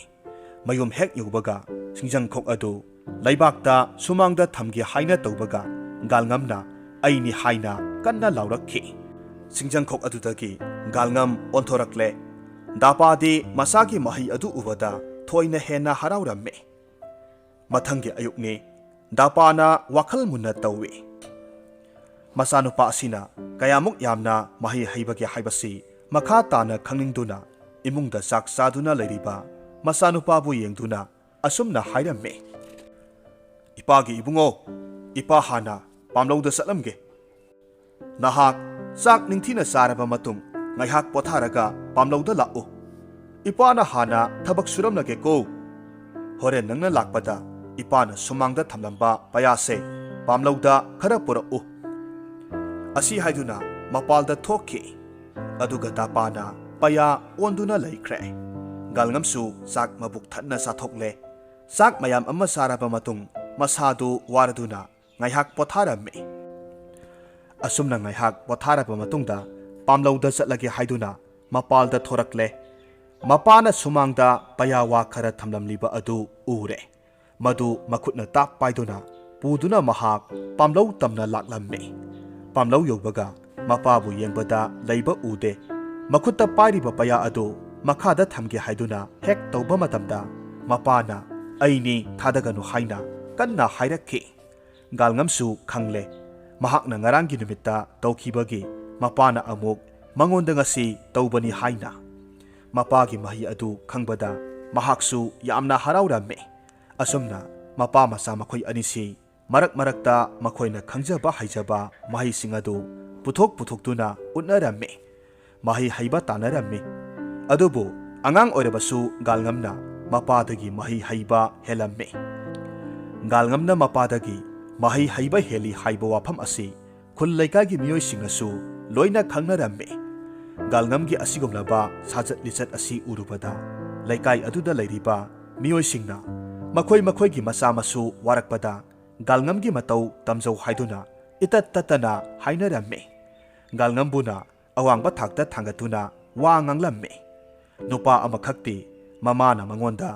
ꯃꯌꯨꯝ ꯍꯦꯛ ꯌꯧꯕꯒ ꯁꯤꯡꯖꯪꯈꯣꯛ ꯑꯗꯨ ꯂꯩꯕꯥꯛꯇ ꯁꯨꯃꯥꯡꯗ ꯊꯝꯒꯦ ꯍꯥꯏꯅ ꯇꯧꯕꯒ ꯒꯥꯜꯉꯝꯅ ꯑꯩꯅꯤ ꯍꯥꯏꯅ ꯀꯟꯅ ꯂꯥꯎꯔꯛꯈꯤ ꯁꯤꯡꯖꯪꯈꯣꯛ ꯑꯗꯨꯗꯒꯤ ꯒꯥꯜꯉꯝ ꯑꯣꯟꯊꯣꯔꯛꯂꯦ ꯗꯥꯄꯥꯗꯤ ꯃꯁꯥꯒꯤ ꯃꯍꯩ ꯑꯗꯨ ꯎꯕꯗ ꯊꯣꯏꯅ ꯍꯦꯟꯅ ꯍꯔꯥꯎꯔꯝꯃꯤ ꯃꯊꯪꯒꯤ ꯑꯌꯨꯛꯅꯤ ꯗꯥꯄꯥꯅ ꯋꯥꯈꯜ ꯃꯨꯟꯅ ꯇꯧꯏ ꯃꯆꯥꯅꯨꯄꯥ ꯑꯁꯤꯅ ꯀꯌꯥꯃꯨꯛ ꯌꯥꯝꯅ ꯃꯍꯩ ꯍꯩꯕꯒꯦ ꯍꯥꯏꯕꯁꯤ ꯃꯈꯥ ꯇꯥꯅ ꯈꯪꯅꯤꯡꯗꯨꯅ ꯏꯃꯨꯡꯗ ꯆꯥꯛ ꯆꯥꯗꯨꯅ ꯂꯩꯔꯤꯕ ꯃꯆꯥꯅꯨꯄꯥꯕꯨ ꯌꯦꯡꯗꯨꯅ ꯑꯁꯨꯝꯅ ꯍꯥꯏꯔꯝꯃꯤ ꯏꯄꯥꯒꯤ ꯏꯕꯨꯡꯉꯣ ꯏꯄꯥ ꯍꯥꯟꯅ ꯄꯥꯝꯂꯧꯗ ꯆꯠꯂꯝꯒꯦ ꯅꯍꯥꯛ ꯆꯥꯛ ꯅꯤꯡꯊꯤꯅ ꯆꯥꯔꯕ ꯃꯇꯨꯡ ꯉꯥꯏꯍꯥꯛ ꯄꯣꯊꯥꯔꯒ ꯄꯥꯝꯂꯧꯗ ꯂꯥꯛꯎ ꯏꯄꯥꯅ ꯍꯥꯟꯅ ꯊꯕꯛ ꯁꯨꯔꯝꯂꯒꯦꯀꯣ ꯍꯣꯔꯦꯟ ꯅꯪꯅ ꯂꯥꯛꯄꯗ ꯏꯄꯥꯅ ꯁꯨꯃꯥꯡꯗ ꯊꯝꯂꯝꯕ ꯄꯌꯥꯁꯦ ꯄꯥꯝꯂꯧꯗ ꯈꯔ ꯄꯨꯔꯛꯎ ꯑꯁꯤ ꯍꯥꯏꯗꯨꯅ ꯃꯄꯥꯜꯗ ꯊꯣꯛꯈꯤ ꯑꯗꯨꯒ ꯗꯥꯄꯥꯅ ꯄꯌꯥ ꯑꯣꯟꯗꯨꯅ ꯂꯩꯈ꯭ꯔꯦ ꯒꯥꯜꯉꯝꯁꯨ ꯆꯥꯛ ꯃꯕꯨꯛ ꯊꯟꯅ ꯆꯥꯊꯣꯛꯂꯦ ꯆꯥꯛ ꯃꯌꯥꯝ ꯑꯃ ꯆꯥꯔꯕ ꯃꯇꯨꯡ ꯃꯁꯥꯗꯨ ꯋꯥꯔꯗꯨꯅ ꯉꯥꯏꯍꯥꯛ ꯄꯣꯊꯥꯔꯝꯃꯤ ꯑꯁꯨꯝꯅ ꯉꯥꯏꯍꯥꯛ ꯄꯣꯊꯥꯔꯕ ꯃꯇꯨꯡꯗ ꯄꯥꯝꯂꯧꯗ ꯆꯠꯂꯒꯦ ꯍꯥꯏꯗꯨꯅ ꯃꯄꯥꯜꯗ ꯊꯣꯔꯛꯂꯦ ꯃꯄꯥꯅ ꯁꯨꯃꯥꯡꯗ ꯄꯌꯥ ꯋꯥ ꯈꯔ ꯊꯝꯂꯝꯂꯤꯕ ꯑꯗꯨ ꯎꯔꯦ ꯃꯗꯨ ꯃꯈꯨꯠꯅ ꯇꯥꯞ ꯄꯥꯏꯗꯨꯅ ꯄꯨꯗꯨꯅ ꯃꯍꯥꯛ ꯄꯥꯝꯂꯧ ꯇꯝꯅ ꯂꯥꯛꯂꯝꯃꯤ ꯄꯥꯝꯂꯧ ꯌꯧꯕꯒ ꯃꯄꯥꯕꯨ ꯌꯦꯡꯕꯗ ꯂꯩꯕ ꯎꯗꯦ ꯃꯈꯨꯠꯇ ꯄꯥꯏꯔꯤꯕ ꯄꯌꯥ ꯑꯗꯨ ꯃꯈꯥꯗ ꯊꯝꯒꯦ ꯍꯥꯏꯗꯨꯅ ꯍꯦꯛ ꯇꯧꯕ ꯃꯇꯝꯗ ꯃꯄꯥꯅ ꯑꯩꯅꯤ ꯊꯥꯗꯒꯅꯨ ꯍꯥꯏꯅ ꯀꯟꯅ ꯍꯥꯏꯔꯛꯈꯤ꯫ ꯒꯥꯜꯉꯝꯁꯨ ꯈꯪꯂꯦ ꯃꯍꯥꯛꯅ ꯉꯔꯥꯡꯒꯤ ꯅꯨꯃꯤꯠꯇ ꯇꯧꯈꯤꯕꯒꯤ ꯃꯄꯥꯅ ꯑꯃꯨꯛ ꯃꯉꯣꯟꯗ ꯉꯁꯤ ꯇꯧꯕꯅꯤ ꯍꯥꯏꯅ꯫ ꯃꯄꯥꯒꯤ ꯃꯍꯩ ꯑꯗꯨ ꯈꯪꯕꯗ ꯃꯍꯥꯛꯁꯨ ꯌꯥꯝꯅ ꯍꯔꯥꯎꯔꯝꯃꯤ꯫ ꯑꯁꯨꯝꯅ ꯃꯄꯥ ꯃꯆꯥ ꯃꯈꯣꯏ ꯑꯅꯤꯁꯤ ꯃꯔꯛ ꯃꯔꯛꯇ ꯃꯈꯣꯏꯅ ꯈꯪꯖꯕ ꯍꯩꯖꯕ ꯃꯍꯩꯁꯤꯡ ꯑꯗꯨ ꯄꯨꯊꯣꯛꯇꯨꯅ ꯎꯠꯅꯔꯝꯃꯤ, ꯃꯍꯩ ꯍꯩꯕ ꯇꯥꯟꯅꯔꯝꯃꯤ꯫ ꯑꯗꯨꯕꯨ ꯑꯉꯥꯡ ꯑꯣꯏꯔꯕꯁꯨ ꯒꯥꯜꯉꯝꯅ ꯃꯄꯥꯗꯒꯤ ꯃꯍꯩ ꯍꯩꯕ ꯍꯦꯜꯂꯝꯃꯤ꯫ ꯒꯥꯜꯉꯝꯅ ꯃꯄꯥꯗꯒꯤ ꯃꯍꯩ ꯍꯩꯕ ꯍꯦꯜꯂꯤ ꯍꯥꯏꯕ ꯋꯥꯐꯝ ꯑꯁꯤ ꯈꯨꯜ ꯂꯩꯀꯥꯏꯒꯤ ꯃꯤꯑꯣꯏꯁꯤꯡꯅꯁꯨ ꯂꯣꯏꯅ ꯈꯪꯅꯔꯝꯃꯤ꯫ ꯒꯥꯜꯉꯝꯒꯤ ꯑꯁꯤꯒꯨꯝꯂꯕ ꯁꯥꯖꯠ ꯂꯤꯆꯠ ꯑꯁꯤ ꯎꯔꯨꯕꯗ ꯂꯩꯀꯥꯏ ꯑꯗꯨꯗ ꯂꯩꯔꯤꯕ ꯃꯤꯑꯣꯏꯁꯤꯡꯅ ꯃꯈꯣꯏ ꯃꯈꯣꯏꯒꯤ ꯃꯆꯥ ꯃꯁꯨ ꯋꯥꯔꯛꯄꯗ ꯒꯥꯜꯉꯝꯒꯤ ꯃꯇꯧ ꯇꯝꯖꯧ ꯍꯥꯏꯗꯨꯅ ꯏꯇꯠ ꯇꯠꯇꯅ ꯍꯥꯏꯅꯔꯝꯃꯤ꯫ ꯒꯥꯜꯉꯝꯕꯨꯅ ꯑꯋꯥꯡꯕ ꯊꯥꯛꯇ ꯊꯥꯡꯒꯠꯇꯨꯅ ꯋꯥ ꯉꯥꯡꯂꯝꯃꯤ꯫ ꯅꯨꯄꯥ ꯑꯃꯈꯛꯇꯤ ꯃꯃꯥꯅ ꯃꯉꯣꯟꯗ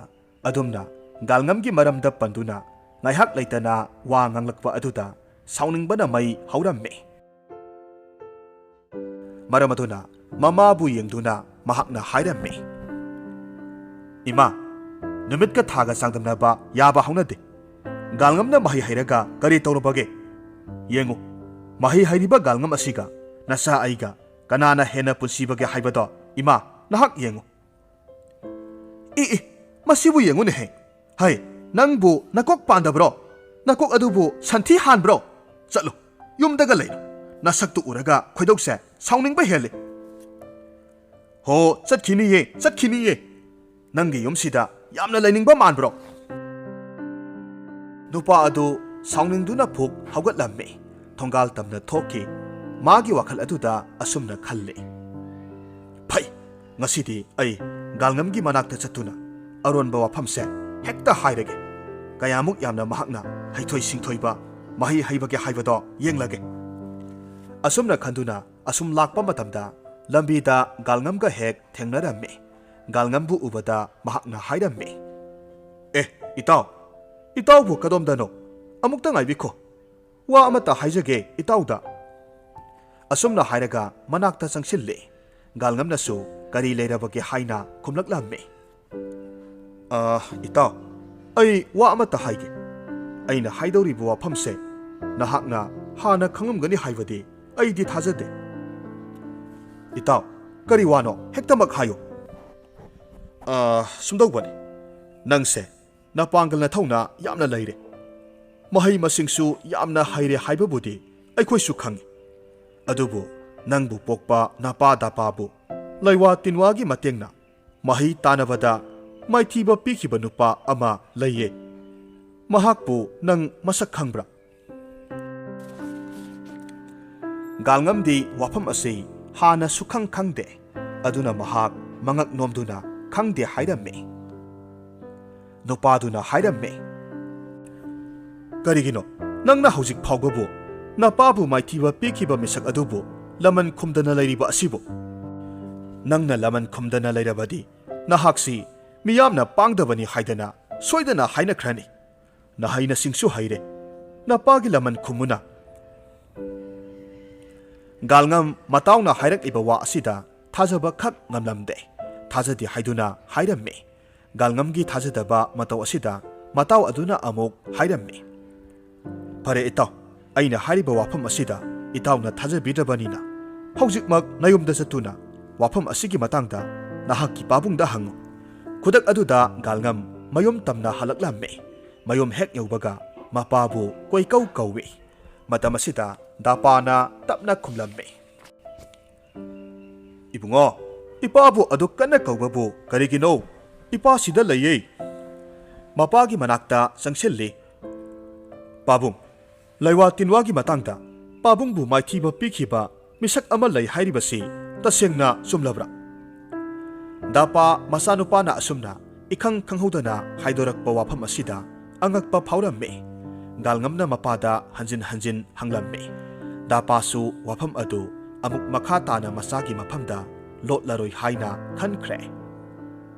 ꯑꯗꯨꯝꯅ ꯒꯥꯜꯉꯝꯒꯤ ꯃꯔꯝꯗ ꯄꯟꯗꯨꯅ ꯉꯥꯏꯍꯥꯛ ꯂꯩꯇꯅ ꯋꯥ ꯉꯥꯡꯂꯛꯄ ꯑꯗꯨꯗ ꯁꯥꯎꯅꯤꯡꯕꯅ ꯃꯩ ꯍꯧꯔꯝꯃꯤ꯫ ꯃꯔꯝ ꯑꯗꯨꯅ ꯃꯃꯥꯕꯨ ꯌꯦꯡꯗꯨꯅ ꯃꯍꯥꯛꯅ ꯍꯥꯏꯔꯝꯃꯤ, ꯏꯃꯥ, ꯅꯨꯃꯤꯠꯀ ꯊꯥꯒ ꯆꯥꯡꯗꯝꯅꯕ ꯌꯥꯕ ꯍꯧꯅꯗꯦ꯫ ꯒꯥꯜꯉꯝꯅ ꯃꯍꯩ ꯍꯩꯔꯒ ꯀꯔꯤ ꯇꯧꯔꯕꯒꯦ? ꯌꯦꯡꯉꯨ, ꯃꯍꯩ ꯍꯩꯔꯤꯕ ꯒꯥꯜꯉꯝ ꯑꯁꯤꯒ ꯅꯆꯥ ꯑꯩꯒ ꯀꯅꯥꯅ ꯍꯦꯟꯅ ꯄꯨꯟꯁꯤꯕꯒꯦ ꯍꯥꯏꯕꯗꯣ ꯏꯃꯥ ꯅꯍꯥꯛ ꯌꯦꯡꯉꯨ꯫ ꯃꯁꯤꯕꯨ ꯌꯦꯡꯉꯨꯅꯦꯍꯦ! ꯍꯩ, ꯅꯪꯕꯨ ꯅꯀꯣꯛ ꯄꯥꯟꯗꯕ꯭ꯔꯣ? ꯅꯀꯣꯛ ꯑꯗꯨꯕꯨ ꯁꯟꯊꯤ ꯍꯥꯟꯕ꯭ꯔꯣ? ꯆꯠꯂꯨ, ꯌꯨꯝꯗꯒ ꯂꯩꯔꯣ꯫ ꯅꯁꯛꯇꯨ ꯎꯔꯒ ꯈꯣꯏꯗꯧꯁꯦ ꯁꯥꯎꯅꯤꯡꯕ ꯍꯦꯜꯂꯤ꯫ ꯍꯣ, ꯆꯠꯈꯤꯅꯤꯌꯦ꯫ ꯅꯪꯒꯤ ꯌꯨꯝꯁꯤꯗ ꯌꯥꯝꯅ ꯂꯩꯅꯤꯡꯕ ꯃꯥꯟꯕ꯭ꯔꯣ? ꯅꯨꯄꯥ ꯑꯗꯨ ꯁꯥꯎꯅꯤꯡꯗꯨꯅ ꯐꯨꯛ ꯍꯧꯒꯠꯂꯝꯃꯤ꯫ ꯊꯣꯡꯒꯥꯜ ꯇꯝꯅ ꯊꯣꯛꯈꯤ꯫ ꯃꯥꯒꯤ ꯋꯥꯈꯜ ꯑꯗꯨꯗ ꯑꯁꯨꯝꯅ ꯈꯜꯂꯤ, ꯐꯩ, ꯉꯁꯤꯗꯤ ꯑꯩ ꯒꯥꯜꯉꯝꯒꯤ ꯃꯅꯥꯛꯇ ꯆꯠꯇꯨꯅ ꯑꯔꯣꯟꯕ ꯋꯥꯐꯝꯁꯦ ꯍꯦꯛꯇ ꯍꯥꯏꯔꯒꯦ꯫ ꯀꯌꯥꯃꯨꯛ ꯌꯥꯝꯅ ꯃꯍꯥꯛꯅ ꯍꯩꯊꯣꯏ ꯁꯤꯡꯊꯣꯏꯕ ꯃꯍꯩ ꯍꯩꯕꯒꯦ ꯍꯥꯏꯕꯗꯣ ꯌꯦꯡꯂꯒꯦ꯫ ꯑꯁꯨꯝꯅ ꯈꯟꯗꯨꯅ ꯑꯁꯨꯝ ꯂꯥꯛꯄ ꯃꯇꯝꯗ ꯂꯝꯕꯤꯗ ꯒꯥꯜꯉꯝꯒ ꯍꯦꯛ ꯊꯦꯡꯅꯔꯝꯃꯤ꯫ ꯒꯥꯜꯉꯝꯕꯨ ꯎꯕꯗ ꯃꯍꯥꯛꯅ ꯍꯥꯏꯔꯝꯃꯤ, ꯏꯇꯥꯎꯕꯨ ꯀꯗꯣꯝꯗꯅꯣ? ꯑꯃꯨꯛꯇ ꯉꯥꯏꯕꯤꯈꯣ, ꯋꯥ ꯑꯃꯇ ꯍꯥꯏꯖꯒꯦ ꯏꯇꯥꯎꯗ꯫ ꯑꯁꯨꯝꯅ ꯍꯥꯏꯔꯒ ꯃꯅꯥꯛꯇ ꯆꯪꯁꯤꯜꯂꯤ꯫ ꯒꯥꯜꯉꯝꯅꯁꯨ ꯀꯔꯤ ꯂꯩꯔꯕꯒꯦ ꯍꯥꯏꯅ ꯈꯨꯝꯂꯛꯂꯝꯃꯤ꯫ ꯏꯇꯥꯎ, ꯑꯩ ꯋꯥ ꯑꯃꯇ ꯍꯥꯏꯒꯦ꯫ ꯑꯩꯅ ꯍꯥꯏꯗꯧꯔꯤꯕ ꯋꯥꯐꯝꯁꯦ ꯅꯍꯥꯛꯅ ꯍꯥꯟꯅ ꯈꯪꯉꯝꯒꯅꯤ ꯍꯥꯏꯕꯗꯤ ꯑꯩꯗꯤ ꯊꯥꯖꯗꯦ꯫ ꯏꯇꯥꯎ, ꯀꯔꯤ ꯋꯥꯅꯣ? ꯍꯦꯛꯇꯃꯛ ꯍꯥꯏꯌꯨ꯫ ꯁꯨꯝꯗꯧꯕꯅꯤ, ꯅꯪꯁꯦ ꯅꯄꯥꯡꯒꯜ ꯅꯊꯧꯅꯥ ꯌꯥꯝꯅ ꯂꯩꯔꯦ, ꯃꯍꯩ ꯃꯁꯤꯡꯁꯨ ꯌꯥꯝꯅ ꯍꯩꯔꯦ ꯍꯥꯏꯕꯕꯨꯗꯤ ꯑꯩꯈꯣꯏꯁꯨ ꯈꯪꯉꯤ꯫ ꯑꯗꯨꯕꯨ ꯅꯪꯕꯨ ꯄꯣꯛꯄ ꯅꯄꯥ ꯗꯄꯥꯕꯨ ꯂꯩꯋꯥ ꯇꯤꯟꯋꯥꯒꯤ ꯃꯇꯦꯡꯅ ꯃꯍꯩ ꯇꯥꯟꯅꯕꯗ ꯃꯥꯏꯊꯤꯕ ꯄꯤꯈꯤꯕ ꯅꯨꯄꯥ ꯑꯃ ꯂꯩꯌꯦ꯫ ꯃꯍꯥꯛꯄꯨ ꯅꯪ ꯃꯁꯛ ꯈꯪꯕ꯭ꯔꯥ? ꯒꯥꯜꯉꯝꯗꯤ ꯋꯥꯐꯝ ꯑꯁꯤ ꯍꯥꯟꯅ ꯁꯨꯈꯪ ꯈꯪꯗꯦ꯫ ꯑꯗꯨꯅ ꯃꯍꯥꯛ ꯃꯉꯛ ꯅꯣꯝꯗꯨꯅ ꯈꯪꯗꯦ ꯍꯥꯏꯔꯝꯃꯤ꯫ ꯅꯨꯄꯥꯗꯨꯅ ꯍꯥꯏꯔꯝꯃꯤ, ꯀꯔꯤꯒꯤꯅꯣ ꯅꯪꯅ ꯍꯧꯖꯤꯛ ꯐꯥꯎꯕꯕꯨ ꯅꯄꯥꯕꯨ ꯃꯥꯏꯊꯤꯕ ꯄꯤꯈꯤꯕ ꯃꯤꯁꯛ ꯑꯗꯨꯕꯨ ꯂꯃꯟ ꯈꯨꯝꯗꯅ ꯂꯩꯔꯤꯕ ꯑꯁꯤꯕꯨ? ꯅꯪꯅ ꯂꯃꯟ ꯈꯨꯝꯗꯅ ꯂꯩꯔꯕꯗꯤ ꯅꯍꯥꯛꯁꯤ ꯃꯤꯌꯥꯝꯅ ꯄꯥꯡꯗꯕꯅꯤ ꯍꯥꯏꯗꯅ ꯁꯣꯏꯗꯅ ꯍꯥꯏꯅꯈ꯭ꯔꯅꯤ꯫ ꯅꯍꯩ ꯅꯁꯤꯡꯁꯨ ꯍꯩꯔꯦ, ꯅꯄꯥꯒꯤ ꯂꯃꯟ ꯈꯨꯝꯃꯨꯅ꯫ ꯒꯥꯜꯉꯝ ꯃꯇꯥꯎꯅ ꯍꯥꯏꯔꯛꯂꯤꯕ ꯋꯥ ꯑꯁꯤꯗ ꯊꯥꯖꯕ ꯈꯛ ꯉꯝꯂꯝꯗꯦ꯫ ꯊꯥꯖꯗꯦ ꯍꯥꯏꯗꯨꯅ ꯍꯥꯏꯔꯝꯃꯤ꯫ ꯒꯥꯜꯉꯝꯒꯤ ꯊꯥꯖꯗꯕ ꯃꯇꯧ ꯑꯁꯤꯗ ꯃꯇꯥꯎ ꯑꯗꯨꯅ ꯑꯃꯨꯛ ꯍꯥꯏꯔꯝꯃꯤ, ꯐꯔꯦ ꯏꯇꯥꯎ, ꯑꯩꯅ ꯍꯥꯏꯔꯤꯕ ꯋꯥꯐꯝ ꯑꯁꯤꯗ ꯏꯇꯥꯎꯅ ꯊꯥꯖꯕꯤꯗ꯭ꯔꯕꯅꯤꯅ ꯍꯧꯖꯤꯛꯃꯛ ꯅꯌꯨꯝꯗ ꯆꯠꯇꯨꯅ ꯋꯥꯐꯝ ꯑꯁꯤꯒꯤ ꯃꯇꯥꯡꯗ ꯅꯍꯥꯛꯀꯤ ꯄꯥꯕꯨꯡꯗ ꯍꯪꯉꯨ꯫ ꯈꯨꯗꯛ ꯑꯗꯨꯗ ꯒꯥꯜꯉꯝ ꯃꯌꯨꯝ ꯇꯝꯅ ꯍꯜꯂꯛꯂꯝꯃꯤ꯫ ꯃꯌꯨꯝ ꯍꯦꯛ ꯌꯧꯕꯒ ꯃꯄꯥꯕꯨ ꯀꯣꯏꯀꯧ ꯀꯧꯏ꯫ ꯃꯇꯝ ꯑꯁꯤꯗ ꯗꯥꯄꯥꯅ ꯇꯞꯅ ꯈꯨꯝꯂꯝꯃꯤ, ꯏꯕꯨꯡꯉꯣ, ꯏꯄꯥꯕꯨ ꯑꯗꯨ ꯀꯟꯅ ꯀꯧꯕꯕꯨ ꯀꯔꯤꯒꯤꯅꯣ? ꯏꯄꯥ ꯁꯤꯗ ꯂꯩꯌꯦ꯫ ꯃꯄꯥꯒꯤ ꯃꯅꯥꯛꯇ ꯆꯪꯁꯤꯜꯂꯤ꯫ ꯄꯥꯕꯨꯡ, ꯂꯩꯋꯥ ꯇꯤꯟꯋꯥꯒꯤ ꯃꯇꯥꯡꯗ ꯄꯥꯕꯨꯡꯕꯨ ꯃꯥꯏꯊꯤꯕ ꯄꯤꯈꯤꯕ ꯃꯤꯁꯛ ꯑꯃ ꯂꯩ ꯍꯥꯏꯔꯤꯕꯁꯤ ꯇꯁꯦꯡꯅ ꯆꯨꯝꯂꯕ꯭ꯔꯥ? ꯗꯥꯄꯥ ꯃꯆꯥꯅꯨꯄꯥꯅ ꯑꯁꯨꯝꯅ ꯏꯈꯪ ꯈꯪꯍꯧꯗꯅ ꯍꯥꯏꯗꯣꯔꯛꯄ ꯋꯥꯐꯝ ꯑꯁꯤꯗ ꯑꯉꯛꯄ ꯐꯥꯎꯔꯝꯃꯤ꯫ ꯒꯥꯜꯉꯝꯅ ꯃꯄꯥꯗ ꯍꯟꯖꯤꯟ ꯍꯟꯖꯤꯟ ꯍꯪꯂꯝꯃꯤ꯫ ꯗꯥꯄꯥꯁꯨ ꯋꯥꯐꯝ ꯑꯗꯨ ꯑꯃꯨꯛ ꯃꯈꯥ ꯇꯥꯅ ꯃꯆꯥꯒꯤ ꯃꯐꯝꯗ ꯂꯣꯠꯂꯔꯣꯏ ꯍꯥꯏꯅ ꯈꯟꯈ꯭ꯔꯦ꯫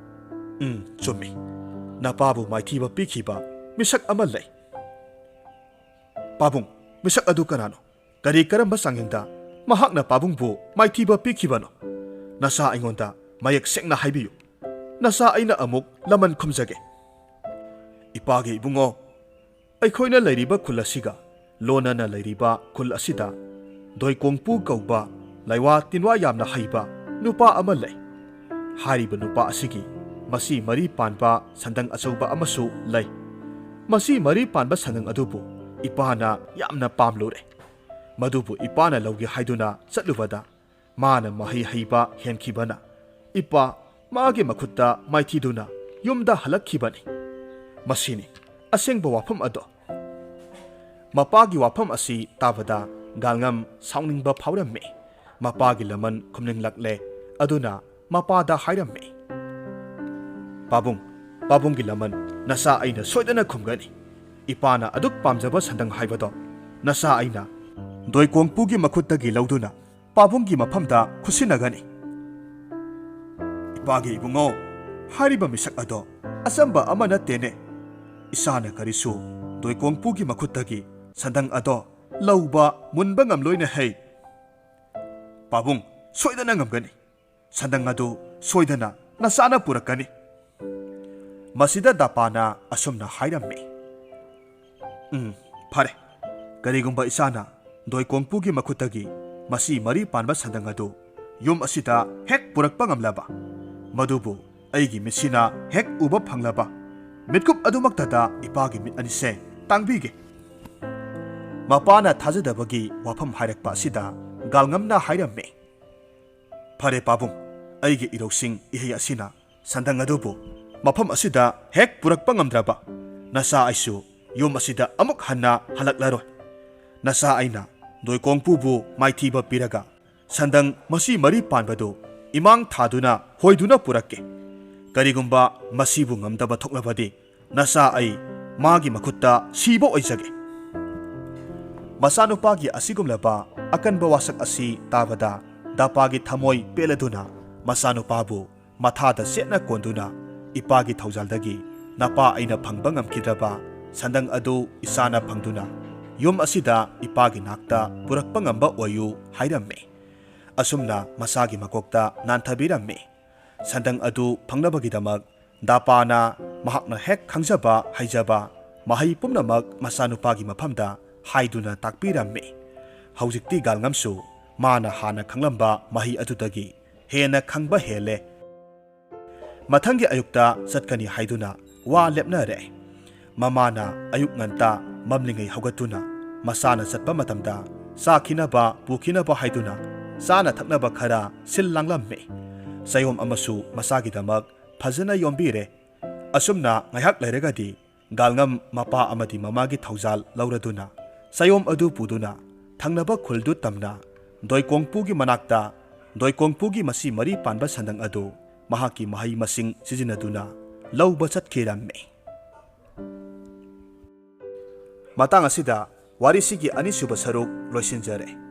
ꯆꯨꯝꯃꯤ, ꯅꯄꯥꯕꯨ ꯃꯥꯏꯊꯤꯕ ꯄꯤꯈꯤꯕ ꯃꯤꯁꯛ ꯑꯃ ꯂꯩ꯫ ꯄꯥꯕꯨꯡ, ꯃꯤꯁꯛ ꯑꯗꯨ ꯀꯅꯥꯅꯣ? ꯀꯔꯝꯕ ꯆꯥꯡꯌꯦꯡꯗ ꯃꯍꯥꯛꯅ ꯄꯥꯕꯨꯡꯕꯨ ꯃꯥꯏꯊꯤꯕ ꯄꯤꯈꯤꯕꯅꯣ? ꯅꯆꯥ ꯑꯩꯉꯣꯟꯗ ꯃꯌꯦꯛ ꯁꯦꯡꯅ ꯍꯥꯏꯕꯤꯌꯨ ꯅꯁꯥ ꯑꯩꯅ ꯑꯃꯨꯛ ꯂꯃꯟ ꯈꯨꯝꯖꯒꯦ ꯏꯄꯥꯒꯤ ꯏꯕꯨꯡꯉꯣ ꯑꯩꯈꯣꯏꯅ ꯂꯩꯔꯤꯕ ꯈꯨꯜ ꯑꯁꯤꯒ ꯂꯣꯟꯅꯅ ꯂꯩꯔꯤꯕ ꯈꯨꯜ ꯑꯁꯤꯗ ꯗꯣꯏꯀꯣꯡꯄꯨ ꯀꯧꯕ ꯂꯩꯋꯥ ꯇꯤꯟꯋꯥ ꯌꯥꯝꯅ ꯍꯩꯕ ꯅꯨꯄꯥ ꯑꯃ ꯂꯩ ꯍꯥꯏꯔꯤꯕ ꯅꯨꯄꯥ ꯑꯁꯤꯒꯤ ꯃꯁꯤ ꯃꯔꯤ ꯄꯥꯟꯕ ꯁꯟꯗꯪ ꯑꯆꯧꯕ ꯑꯃꯁꯨ ꯂꯩ ꯃꯁꯤ ꯃꯔꯤ ꯄꯥꯟꯕ ꯁꯟꯗꯪ ꯑꯗꯨꯕꯨ ꯏꯄꯥꯅ ꯌꯥꯝꯅ ꯄꯥꯝꯂꯨꯔꯦ ꯃꯗꯨꯕꯨ ꯏꯄꯥꯅ ꯂꯧꯒꯦ ꯍꯥꯏꯗꯨꯅ ꯆꯠꯂꯨꯕꯗ ꯃꯥꯅ ꯃꯍꯩ ꯍꯩꯕ ꯍꯦꯟꯈꯤꯕꯅ ꯏꯄꯥ ꯃꯥꯒꯤ ꯃꯈꯨꯠꯇ ꯃꯥꯏꯊꯤꯗꯨꯅ ꯌꯨꯝꯗ ꯍꯜꯂꯛꯈꯤꯕꯅꯤ ꯃꯁꯤꯅꯤ ꯑꯁꯦꯡꯕ ꯋꯥꯐꯝ ꯑꯗꯣ ꯃꯄꯥꯒꯤ ꯋꯥꯐꯝ ꯑꯁꯤ ꯇꯥꯕꯗ ꯒꯥꯜꯉꯝ ꯁꯥꯎꯅꯤꯡꯕ ꯐꯥꯎꯔꯝꯃꯤ ꯃꯄꯥꯒꯤ ꯂꯃꯟ ꯈꯨꯝꯅꯤꯡꯂꯛꯂꯦ ꯑꯗꯨꯅ ꯃꯄꯥꯗ ꯍꯥꯏꯔꯝꯃꯤ ꯄꯥꯕꯨꯡꯒꯤ ꯂꯃꯟ ꯅꯁꯥ ꯑꯩꯅ ꯁꯣꯏꯗꯅ ꯈꯨꯝꯒꯅꯤ ꯏꯄꯥꯅ ꯑꯗꯨꯛ ꯄꯥꯝꯖꯕ ꯁꯟꯗꯪ ꯍꯥꯏꯕꯗꯣ ꯅꯁꯥ ꯑꯩꯅ ꯗꯣꯏꯀꯣꯡꯄꯨꯒꯤ ꯃꯈꯨꯠꯇꯒꯤ ꯂꯧꯗꯨꯅ ꯄꯥꯕꯨꯡꯒꯤ ꯃꯐꯝꯗ ꯈꯨꯠꯁꯤꯟꯅꯒꯅꯤ ꯏꯄꯥꯒꯤ ꯏꯕꯨꯡꯉꯣ ꯍꯥꯏꯔꯤꯕ ꯃꯤꯁꯛ ꯑꯗꯣ ꯑꯆꯝꯕ ꯑꯃ ꯅꯠꯇꯦꯅꯦ ꯏꯁꯥꯅ ꯀꯔꯤꯁꯨ ꯗꯣꯏꯀꯣꯡꯄꯨꯒꯤ ꯃꯈꯨꯠꯇꯒꯤ ꯁꯟꯗꯪ ꯑꯗꯣ ꯂꯧꯕ ꯃꯨꯟꯕ ꯉꯝꯂꯣꯏꯅꯦ ꯍꯩ ꯄꯥꯕꯨꯡ ꯁꯣꯏꯗꯅ ꯉꯝꯒꯅꯤ ꯁꯟꯗꯪ ꯑꯗꯨ ꯁꯣꯏꯗꯅ ꯅꯁꯥꯅ ꯄꯨꯔꯛꯀꯅꯤ ꯃꯁꯤꯗ ꯗꯥꯄꯥꯅ ꯑꯁꯨꯝꯅ ꯍꯥꯏꯔꯝꯃꯤ ꯐꯔꯦ ꯀꯔꯤꯒꯨꯝꯕ ꯏꯁꯥꯅ ꯗꯣꯏꯀꯣꯡꯄꯨꯒꯤ ꯃꯈꯨꯠꯇꯒꯤ ꯃꯁꯤ ꯃꯔꯤ ꯄꯥꯟꯕ ꯁꯟꯗꯪ ꯑꯗꯨ ꯌꯨꯝ ꯑꯁꯤꯗ ꯍꯦꯛ ꯄꯨꯔꯛꯄ ꯉꯝꯂꯕ ꯃꯗꯨꯕꯨ ꯑꯩꯒꯤ ꯃꯤꯠꯁꯤꯅ ꯍꯦꯛ ꯎꯕ ꯐꯪꯂꯕ ꯃꯤꯠꯀꯨꯞ ꯑꯗꯨꯃꯛꯇꯗ ꯏꯄꯥꯒꯤ ꯃꯤꯠ ꯑꯅꯤꯁꯦ ꯇꯥꯡꯕꯤꯒꯦ ꯃꯄꯥꯅ ꯊꯥꯖꯗꯕꯒꯤ ꯋꯥꯐꯝ ꯍꯥꯏꯔꯛꯄ ꯑꯁꯤꯗ ꯒꯥꯜꯉꯝꯅ ꯍꯥꯏꯔꯝꯃꯤ ꯐꯔꯦ ꯄꯥꯕꯨꯡ ꯑꯩꯒꯤ ꯏꯔꯧꯁꯤꯡ ꯏꯍꯩ ꯑꯁꯤꯅ ꯁꯟꯗꯪ ꯑꯗꯨꯕꯨ ꯃꯐꯝ ꯑꯁꯤꯗ ꯍꯦꯛ ꯄꯨꯔꯛꯄ ꯉꯝꯗ꯭ꯔꯕ ꯅꯁꯥ ꯑꯩꯁꯨ ꯌꯨꯝ ꯑꯁꯤꯗ ꯑꯃꯨꯛ ꯍꯟꯅ ꯍꯜꯂꯛꯂꯔꯣꯏ ꯅꯁꯥ ꯑꯩꯅ ꯗꯣꯏꯀꯣꯡꯄꯨꯕꯨ ꯃꯥꯏꯊꯤꯕ ꯄꯤꯔꯒ ꯁꯟꯗꯪ ꯃꯁꯤ ꯃꯔꯤ ꯄꯥꯟꯕꯗꯨ ꯏꯃꯥꯡ ꯊꯥꯗꯨꯅ ꯍꯣꯏꯗꯨꯅ ꯄꯨꯔꯛꯀꯦ ꯀꯔꯤꯒꯨꯝꯕ ꯃꯁꯤꯕꯨ ꯉꯝꯗꯕ ꯊꯣꯛꯂꯕꯗꯤ ꯅꯁꯥ ꯑꯩ ꯃꯥꯒꯤ ꯃꯈꯨꯠꯇ ꯁꯤꯕ ꯑꯣꯏꯖꯒꯦ ꯃꯆꯥꯅꯨꯄꯥꯒꯤ ꯑꯁꯤꯒꯨꯝꯂꯕ ꯑꯀꯟꯕ ꯋꯥꯁꯛ ꯑꯁꯤ ꯇꯥꯕꯗ ꯗꯥꯄꯥꯒꯤ ꯊꯃꯣꯏ ꯄꯦꯜꯂꯗꯨꯅ ꯃꯆꯥꯅꯨꯄꯥꯕꯨ ꯃꯊꯥꯗ ꯆꯦꯠꯅ ꯀꯣꯟꯗꯨꯅ ꯏꯄꯥꯒꯤ ꯊꯧꯖꯥꯜꯗꯒꯤ ꯅꯄꯥ ꯑꯩꯅ ꯐꯪꯕ ꯉꯝꯈꯤꯗ꯭ꯔꯕ ꯁꯟꯗꯪ ꯑꯗꯨ ꯏꯁꯥꯅ ꯐꯪꯗꯨꯅ ꯌꯨꯝ ꯑꯁꯤꯗ ꯏꯄꯥꯒꯤ ꯅꯥꯛꯇ ꯄꯨꯔꯛꯄ ꯉꯝꯕ ꯑꯣꯏꯌꯨ ꯍꯥꯏꯔꯝꯃꯤ ꯑꯁꯨꯝꯅ ꯃꯁꯥꯒꯤ ꯃꯀꯣꯛꯇ ꯅꯥꯟꯊꯕꯤꯔꯝꯃꯤ ꯁꯟꯗꯪ ꯑꯗꯨ ꯐꯪꯅꯕꯒꯤꯗꯃꯛ ꯗꯥꯄꯥꯅ ꯃꯍꯥꯛꯅ ꯍꯦꯛ ꯈꯪꯖꯕ ꯍꯩꯖꯕ ꯃꯍꯩ ꯄꯨꯝꯅꯃꯛ ꯃꯆꯥꯅꯨꯄꯥꯒꯤ ꯃꯐꯝꯗ ꯍꯥꯏꯗꯨꯅ ꯇꯥꯛꯄꯤꯔꯝꯃꯤ ꯍꯧꯖꯤꯛꯇꯤ ꯒꯥꯜꯉꯝꯁꯨ ꯃꯥꯅ ꯍꯥꯟꯅ ꯈꯪꯂꯝꯕ ꯃꯍꯩ ꯑꯗꯨꯗꯒꯤ ꯍꯦꯟꯅ ꯈꯪꯕ ꯍꯦꯜꯂꯦ ꯃꯊꯪꯒꯤ ꯑꯌꯨꯛꯇ ꯆꯠꯀꯅꯤ ꯍꯥꯏꯗꯨꯅ ꯋꯥ ꯂꯦꯞꯅꯔꯦ ꯃꯃꯥꯅ ꯑꯌꯨꯛ ꯉꯟꯇꯥ ꯃꯝꯂꯤꯉꯩ ꯍꯧꯒꯠꯇꯨꯅ ꯃꯆꯥꯅ ꯆꯠꯄ ꯃꯇꯝꯗ ꯆꯥꯈꯤꯅꯕ ꯄꯨꯈꯤꯅꯕ ꯍꯥꯏꯗꯨꯅ ꯆꯥꯅ ꯊꯛꯅꯕ ꯈꯔ ꯁꯤꯜ ꯂꯥꯡꯂꯝꯃꯤ ꯆꯌꯣꯝ ꯑꯃꯁꯨ ꯃꯆꯥꯒꯤꯗꯃꯛ ꯐꯖꯅ ꯌꯣꯝꯕꯤꯔꯦ ꯑꯁꯨꯝꯅ ꯉꯥꯏꯍꯥꯛ ꯂꯩꯔꯒꯗꯤ ꯒꯥꯜꯉꯝ ꯃꯄꯥ ꯑꯃꯗꯤ ꯃꯃꯥꯒꯤ ꯊꯧꯖꯥꯜ ꯂꯧꯔꯗꯨꯅ ꯆꯌꯣꯝ ꯑꯗꯨ ꯄꯨꯗꯨꯅ ꯊꯪꯅꯕ ꯈꯨꯜꯗꯨ ꯇꯝꯅ ꯗꯣꯏꯀꯣꯡꯄꯨꯒꯤ ꯃꯅꯥꯛꯇ ꯗꯣꯏꯀꯣꯡꯄꯨꯒꯤ ꯃꯁꯤ ꯃꯔꯤ ꯄꯥꯟꯕ ꯁꯟꯗꯪ ꯑꯗꯨ ꯃꯍꯥꯛꯀꯤ ꯃꯍꯩ ꯃꯁꯤꯡ ꯁꯤꯖꯤꯟꯅꯗꯨꯅ ꯂꯧꯕ ꯆꯠꯈꯤꯔꯝꯃꯤ ꯃꯇꯥꯡ ꯑꯁꯤꯗ ꯋꯥꯔꯤꯁꯤꯒꯤ ꯑꯅꯤꯁꯨꯕ ꯁꯔꯨꯛ ꯂꯣꯏꯁꯤꯟꯖꯔꯦ